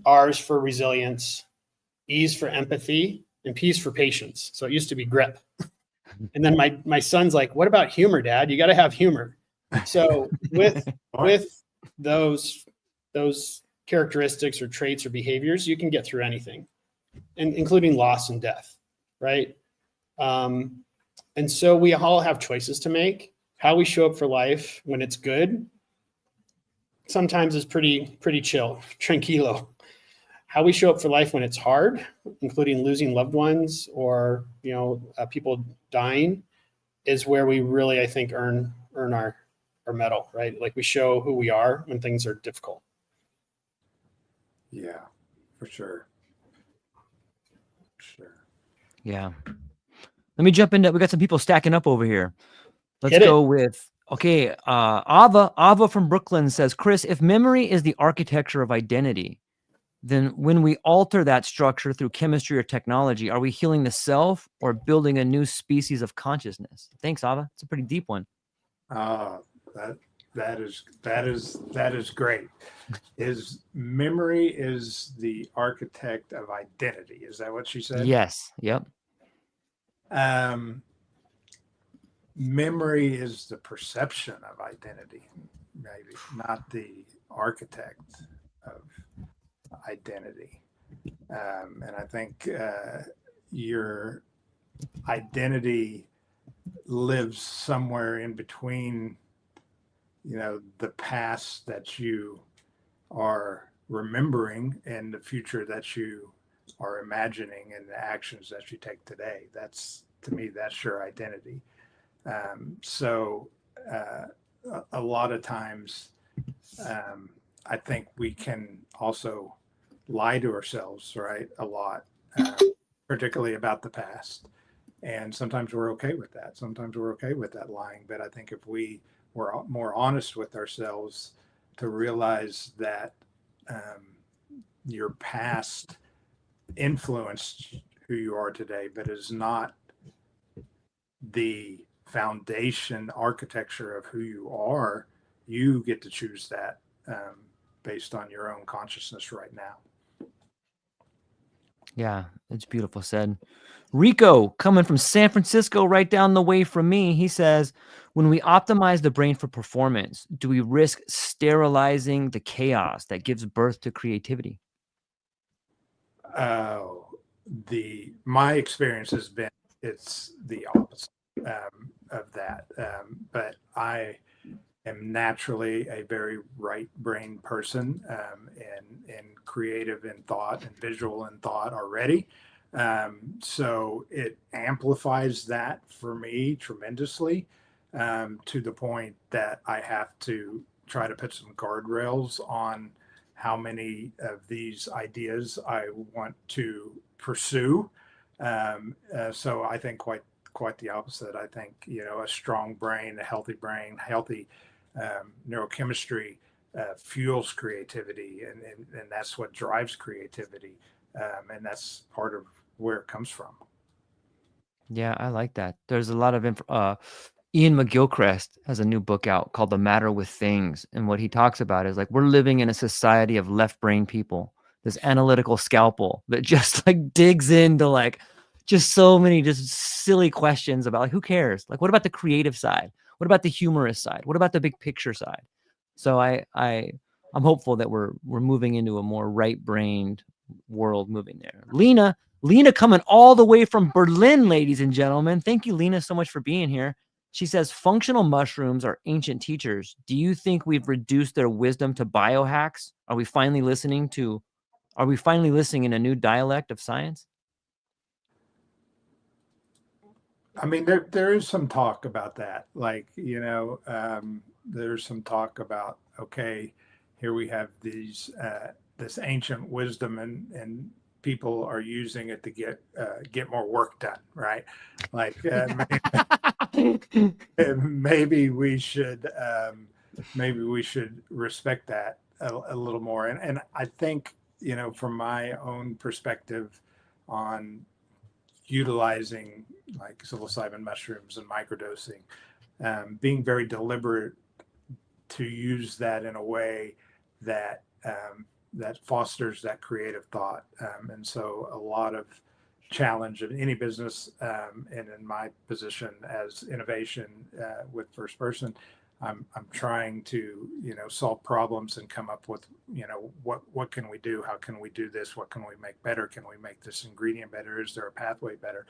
[SPEAKER 3] R's for resilience, E's for empathy, and P's for patience. So it used to be GREP. And then my son's like, what about humor, Dad? You got to have humor. So with those characteristics or traits or behaviors, you can get through anything, and including loss and death, right? And so we all have choices to make. How we show up for life when it's good sometimes is pretty chill, tranquilo. How we show up for life when it's hard, including losing loved ones or people dying, is where we really, I think, earn our medal, right? Like we show who we are when things are difficult.
[SPEAKER 2] Yeah, for sure.
[SPEAKER 1] Yeah. Let me jump into, we got some people stacking up over here. Let's go with, Ava from Brooklyn says, Chris, if memory is the architecture of identity, then when we alter that structure through chemistry or technology, are we healing the self or building a new species of consciousness? Thanks, Ava. It's a pretty deep one.
[SPEAKER 2] That That is great. Is memory is the architect of identity. Is that what she said?
[SPEAKER 1] Yes. Yep.
[SPEAKER 2] Memory is the perception of identity, maybe not the architect of identity. And I think your identity lives somewhere in between, the past that you are remembering and the future that you are imagining and the actions that you take today. That's, to me, that's your identity. So a lot of times, I think we can also lie to ourselves, right? A lot, particularly about the past. And sometimes we're okay with that. Sometimes we're okay with that lying. But I think if we were more honest with ourselves to realize that your past influenced who you are today, but is not the foundation architecture of who you are, you get to choose that based on your own consciousness right now.
[SPEAKER 1] Yeah, it's beautiful said. Rico, coming from San Francisco, right down the way from me, he says, when we optimize the brain for performance, do we risk sterilizing the chaos that gives birth to creativity?
[SPEAKER 2] My experience has been it's the opposite of that. But I am naturally a very right brain person, and creative in thought and visual in thought already. So it amplifies that for me tremendously, to the point that I have to try to put some guardrails on how many of these ideas I want to pursue. So I think quite the opposite. I think, a strong brain, a healthy neurochemistry fuels creativity, and that's what drives creativity. And that's part of where it comes from.
[SPEAKER 1] Yeah, I like that. There's a lot of Ian McGilchrist has a new book out called The Matter with Things. And what he talks about is like, we're living in a society of left brain people, this analytical scalpel that just like digs into like just so many just silly questions about like, who cares? Like, what about the creative side? What about the humorous side? What about the big picture side? So I'm hopeful that we're moving into a more right-brained world moving there. Lena coming all the way from Berlin, ladies and gentlemen. Thank you, Lena, so much for being here. She says, functional mushrooms are ancient teachers. Do you think we've reduced their wisdom to biohacks? Are we finally listening in a new dialect of science?
[SPEAKER 2] I mean, there is some talk about that. Like, there's some talk about, okay, here we have this ancient wisdom, and people are using it to get more work done, right? Like, maybe we should respect that a little more. And I think, from my own perspective on utilizing like psilocybin mushrooms and microdosing, being very deliberate to use that in a way that that fosters that creative thought. And so a lot of challenge in any business, and in my position as innovation with First Person, I'm trying to solve problems and come up with what can we do, how can we do this, what can we make better, can we make this ingredient better, is there a pathway better?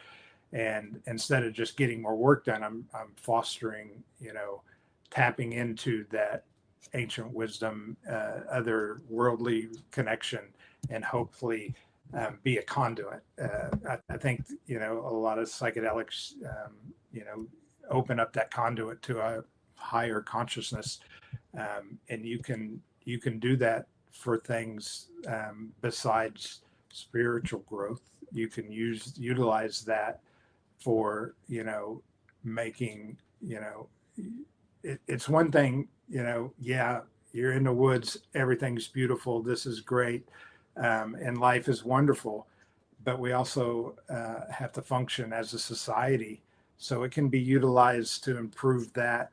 [SPEAKER 2] And instead of just getting more work done, I'm fostering, tapping into that ancient wisdom, other worldly connection, and hopefully be a conduit. I think a lot of psychedelics open up that conduit to a higher consciousness, and you can do that for things besides spiritual growth. You can utilize that for making it's one thing, yeah, you're in the woods, everything's beautiful, this is great, and life is wonderful, but we also have to function as a society, so it can be utilized to improve that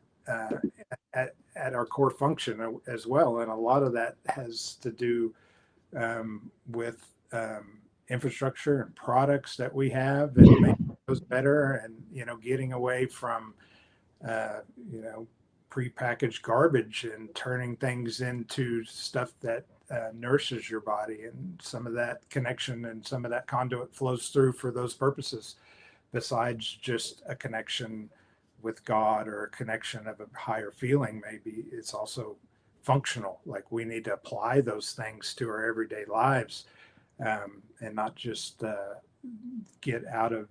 [SPEAKER 2] at at our core function as well. And a lot of that has to do with infrastructure and products that we have and making those better, and getting away from prepackaged garbage and turning things into stuff that nourishes your body. And some of that connection and some of that conduit flows through for those purposes, besides just a connection with God or a connection of a higher feeling. Maybe it's also functional. Like, we need to apply those things to our everyday lives, and not just get out of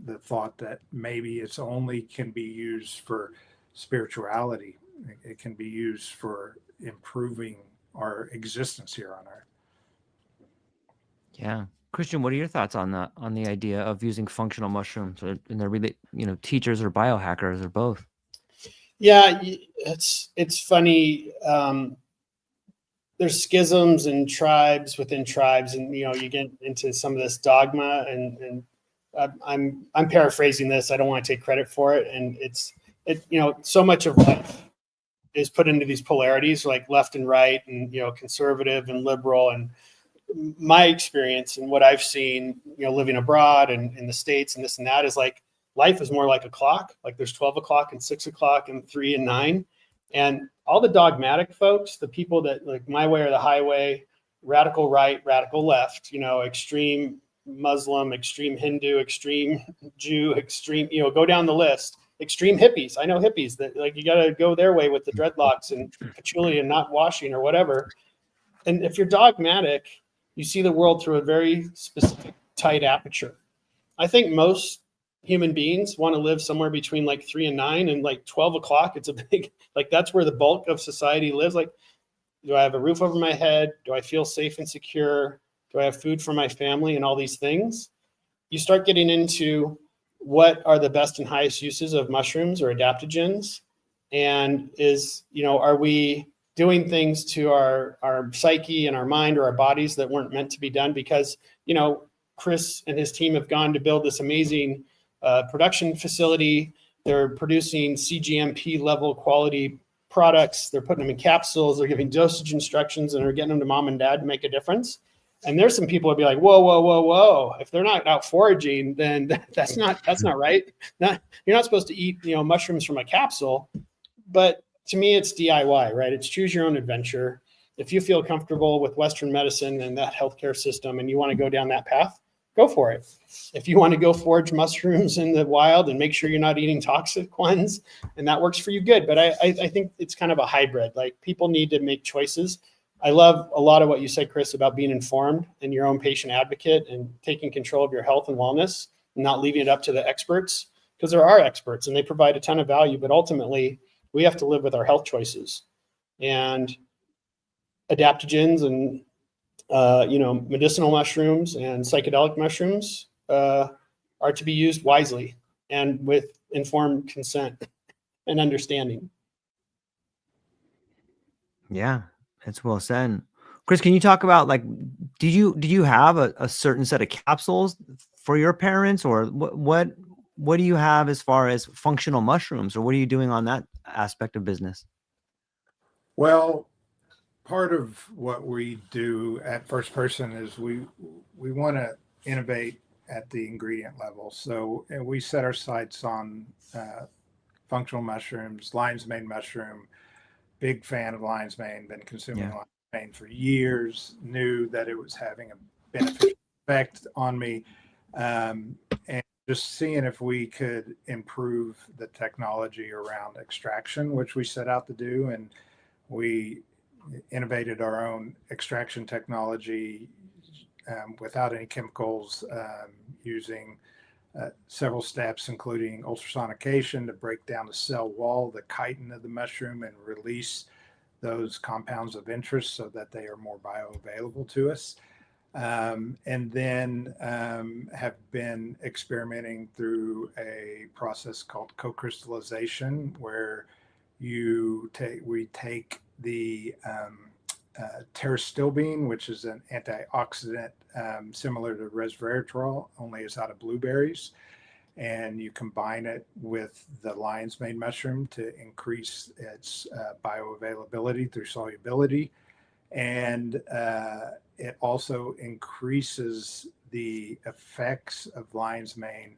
[SPEAKER 2] the thought that maybe it's only can be used for spirituality. It can be used for improving our existence here on earth.
[SPEAKER 1] Yeah. Christian, what are your thoughts on the idea of using functional mushrooms, and they're really, teachers or biohackers or both?
[SPEAKER 3] Yeah, it's funny. There's schisms and tribes within tribes, and you get into some of this dogma, and I'm paraphrasing this. I don't want to take credit for it, and so much of life is put into these polarities, like left and right, and conservative and liberal. And my experience and what I've seen, living abroad and in the States and this and that, is like life is more like a clock. Like, there's 12 o'clock and 6 o'clock and 3 and 9. And all the dogmatic folks, the people that like my way or the highway, radical right, radical left, extreme Muslim, extreme Hindu, extreme Jew, extreme, go down the list. Extreme hippies. I know hippies that like, you got to go their way with the dreadlocks and patchouli and not washing or whatever. And if you're dogmatic, you see the world through a very specific, tight aperture. I think most human beings want to live somewhere between like 3 and 9, and like 12 o'clock. It's a big, like, that's where the bulk of society lives. Like, do I have a roof over my head? Do I feel safe and secure? Do I have food for my family and all these things? You start getting into what are the best and highest uses of mushrooms or adaptogens, and are we doing things to our psyche and our mind or our bodies that weren't meant to be done? Because Chris and his team have gone to build this amazing production facility. They're producing CGMP level quality products. They're putting them in capsules. They're giving dosage instructions, and they're getting them to mom and dad to make a difference. And there's some people would be like, whoa, whoa, whoa, whoa. If they're not out foraging, then that's not right. You're not supposed to eat, mushrooms from a capsule. But to me, it's DIY, right? It's choose your own adventure. If you feel comfortable with Western medicine and that healthcare system, and you want to go down that path, go for it. If you want to go forage mushrooms in the wild and make sure you're not eating toxic ones, and that works for you, good. But I think it's kind of a hybrid. Like, people need to make choices. I love a lot of what you said, Chris, about being informed and your own patient advocate and taking control of your health and wellness, and not leaving it up to the experts, because there are experts and they provide a ton of value. But ultimately, we have to live with our health choices, and adaptogens and medicinal mushrooms and psychedelic mushrooms are to be used wisely and with informed consent and understanding.
[SPEAKER 1] Yeah, that's well said. Chris, can you talk about, like, did you have a certain set of capsules for your parents, or what do you have as far as functional mushrooms, or what are you doing on that aspect of business?
[SPEAKER 2] Well, part of what we do at First Person is we want to innovate at the ingredient level. So, and we set our sights on functional mushrooms, lion's mane mushroom. Big fan of lion's mane, been consuming lion's mane for years, knew that it was having a beneficial effect on me. And just seeing if we could improve the technology around extraction, which we set out to do. And we innovated our own extraction technology without any chemicals, using several steps, including ultrasonication to break down the cell wall, the chitin of the mushroom, and release those compounds of interest so that they are more bioavailable to us. And then have been experimenting through a process called co-crystallization, where we take the pterostilbene, which is an antioxidant similar to resveratrol, only it's out of blueberries. and you combine it with the lion's mane mushroom to increase its bioavailability through solubility. And it also increases the effects of lion's mane.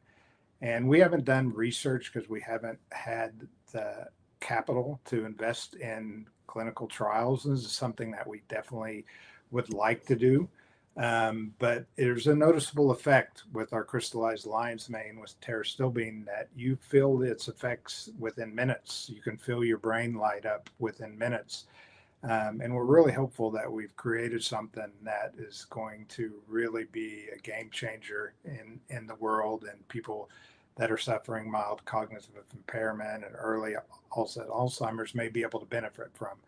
[SPEAKER 2] And we haven't done research because we haven't had the capital to invest in clinical trials. This is something that we definitely would like to do. But there's a noticeable effect with our crystallized lion's mane with pterostilbene that you feel its effects within minutes. You can feel your brain light up within minutes. And we're really hopeful that we've created something that is going to really be a game changer in the world, and people that are suffering mild cognitive impairment and early onset Alzheimer's may be able to benefit from.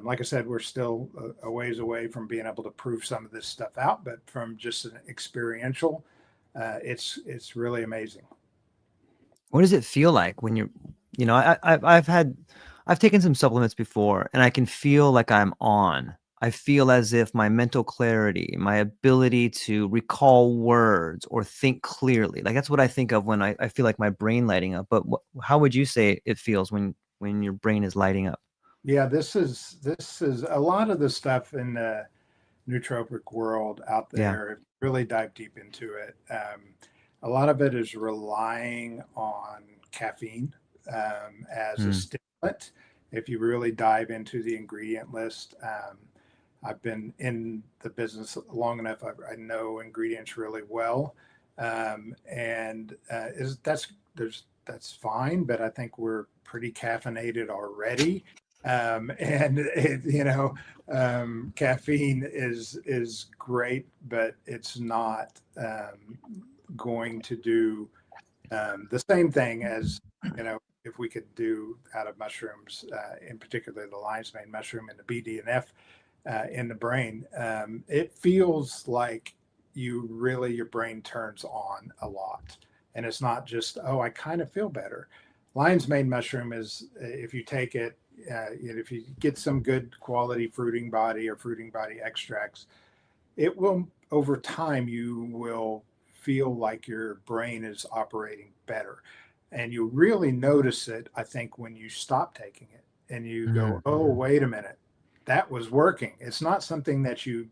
[SPEAKER 2] Like I said, we're still a ways away from being able to prove some of this stuff out, but from just an experiential, it's really amazing.
[SPEAKER 1] What does it feel like when you're, I've taken some supplements before, and I can feel like I'm on. I feel as if my mental clarity, my ability to recall words or think clearly, like that's what I think of when I feel like my brain lighting up. But how would you say it feels when your brain is lighting up?
[SPEAKER 2] Yeah, this is a lot of the stuff in the nootropic world out there. If you really dive deep into it, a lot of it is relying on caffeine as a stimulant. If you really dive into the ingredient list, I've been in the business long enough. I know ingredients really well, and that's fine. But I think we're pretty caffeinated already. Caffeine is great, but it's not going to do the same thing as, if we could do out of mushrooms, in particular the lion's mane mushroom and the BDNF in the brain. It feels like your brain turns on a lot, and it's not just, oh, I kind of feel better. Lion's mane mushroom is, if you take it, if you get some good quality fruiting body or fruiting body extracts, it will, over time, you will feel like your brain is operating better. And you really notice it, I think, when you stop taking it and you go, oh, wait a minute, that was working. It's not something that you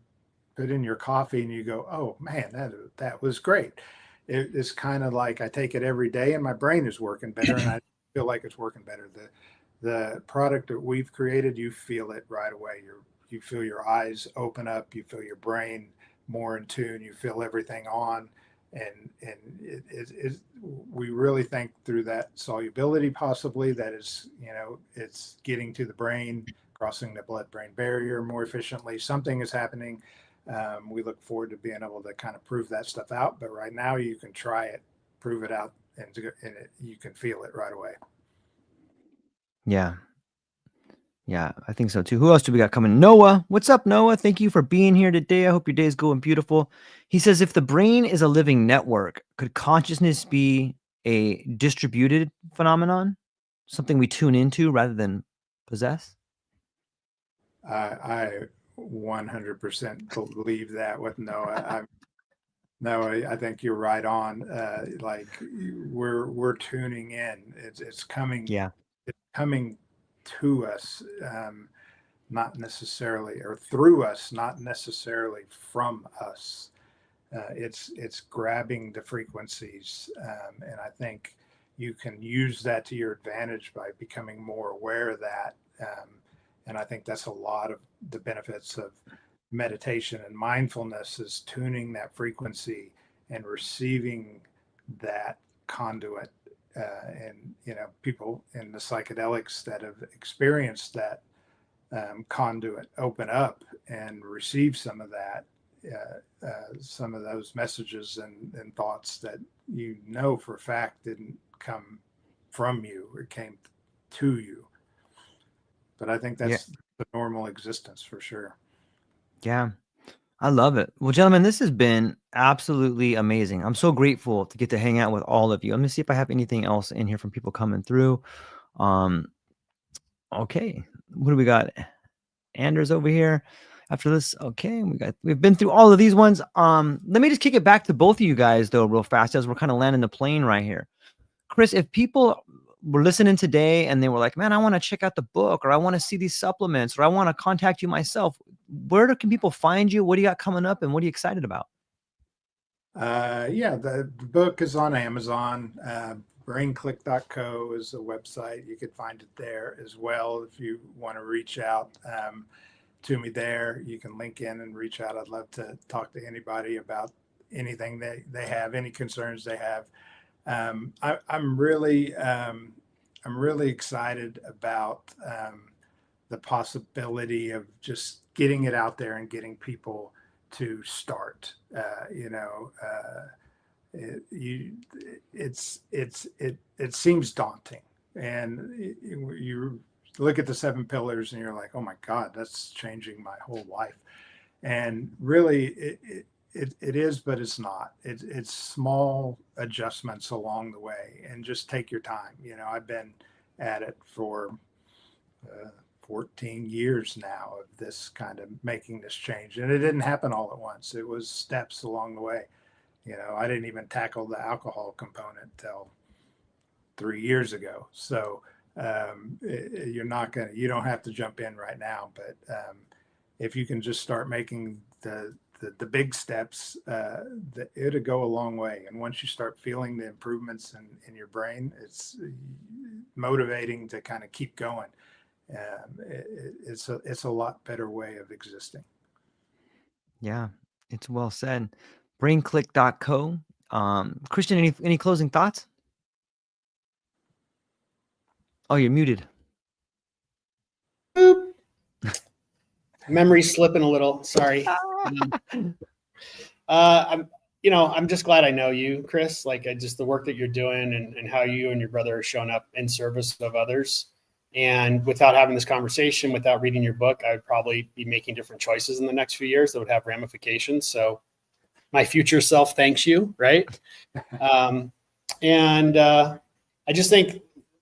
[SPEAKER 2] put in your coffee and you go, oh man, that was great. It's kind of like I take it every day and my brain is working better and I feel like it's working better. The product that we've created, you feel it right away. You feel your eyes open up, you feel your brain more in tune, you feel everything on. And we really think through that solubility, possibly, that is, it's getting to the brain, crossing the blood-brain barrier more efficiently. Something is happening. We look forward to being able to kind of prove that stuff out. But right now, you can try it, prove it out, and you can feel it right away.
[SPEAKER 1] Yeah. Yeah, I think so too. Who else do we got coming? Noah. What's up, Noah? Thank you for being here today. I hope your day is going beautiful. He says, if the brain is a living network, could consciousness be a distributed phenomenon? Something we tune into rather than possess?
[SPEAKER 2] I 100% believe that with Noah. I think you're right on. Like we're tuning in. It's coming.
[SPEAKER 1] Yeah.
[SPEAKER 2] It's coming to us, not necessarily, or through us, not necessarily from us. It's grabbing the frequencies, and I think you can use that to your advantage by becoming more aware of that. And I think that's a lot of the benefits of meditation and mindfulness, is tuning that frequency and receiving that conduit. And people in the psychedelics that have experienced that conduit open up and receive some of that, some of those messages and thoughts that for a fact didn't come from you, it came to you. But I think that's the normal existence for sure.
[SPEAKER 1] Yeah. I love it. Well, gentlemen, this has been absolutely amazing. I'm so grateful to get to hang out with all of you. Let me see if I have anything else in here from people coming through. Okay. What do we got? Anders over here. after this. Okay, we've been through all of these ones. Let me just kick it back to both of you guys though, real fast, as we're kind of landing the plane right here. Chris, if people were listening today and they were like, man, I want to check out the book, or I want to see these supplements, or I want to contact you myself, where can people find you? What do you got coming up, and what are you excited about?
[SPEAKER 2] Yeah, the book is on Amazon. Brainclick.co is a website. You could find it there as well. If you want to reach out to me there, you can link in and reach out. I'd love to talk to anybody about anything they have, any concerns they have. I'm really excited about the possibility of just getting it out there and getting people to start. It seems daunting, and you look at the 7 pillars and you're like, oh my God, that's changing my whole life. And really, it is, but it's not. It's small adjustments along the way, and just take your time. I've been at it for 14 years now of this kind of making this change, and it didn't happen all at once. It was steps along the way. I didn't even tackle the alcohol component till 3 years ago. So you don't have to jump in right now, but if you can just start making the big steps, it'll go a long way. And once you start feeling the improvements in your brain, it's motivating to kind of keep going. It's a lot better way of existing.
[SPEAKER 1] Yeah, it's well said. Brainclick.co. Christian, any closing thoughts? Oh, you're muted.
[SPEAKER 3] Boop. Memory's slipping a little. Sorry. I'm just glad I know you, Chris. Like, just the work that you're doing and how you and your brother are showing up in service of others. And without having this conversation, without reading your book, I would probably be making different choices in the next few years that would have ramifications. So my future self thanks you, right? I just think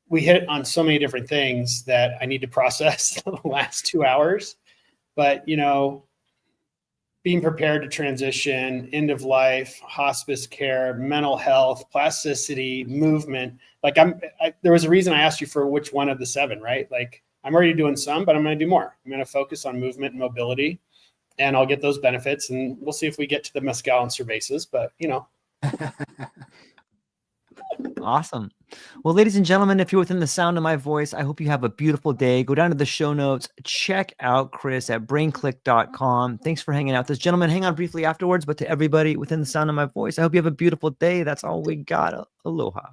[SPEAKER 3] we hit on so many different things that I need to process the last 2 hours. But, being prepared to transition, end of life, hospice care, mental health, plasticity, movement. Like there was a reason I asked you for which one of the 7, right? Like, I'm already doing some, but I'm going to do more. I'm going to focus on movement and mobility, and I'll get those benefits, and we'll see if we get to the mescal and cervezas, but
[SPEAKER 1] Awesome. Well, ladies and gentlemen, if you're within the sound of my voice, I hope you have a beautiful day. Go down to the show notes. Check out Chris at brainclick.com. Thanks for hanging out with us. Gentlemen, hang on briefly afterwards, but to everybody within the sound of my voice, I hope you have a beautiful day. That's all we got. Aloha.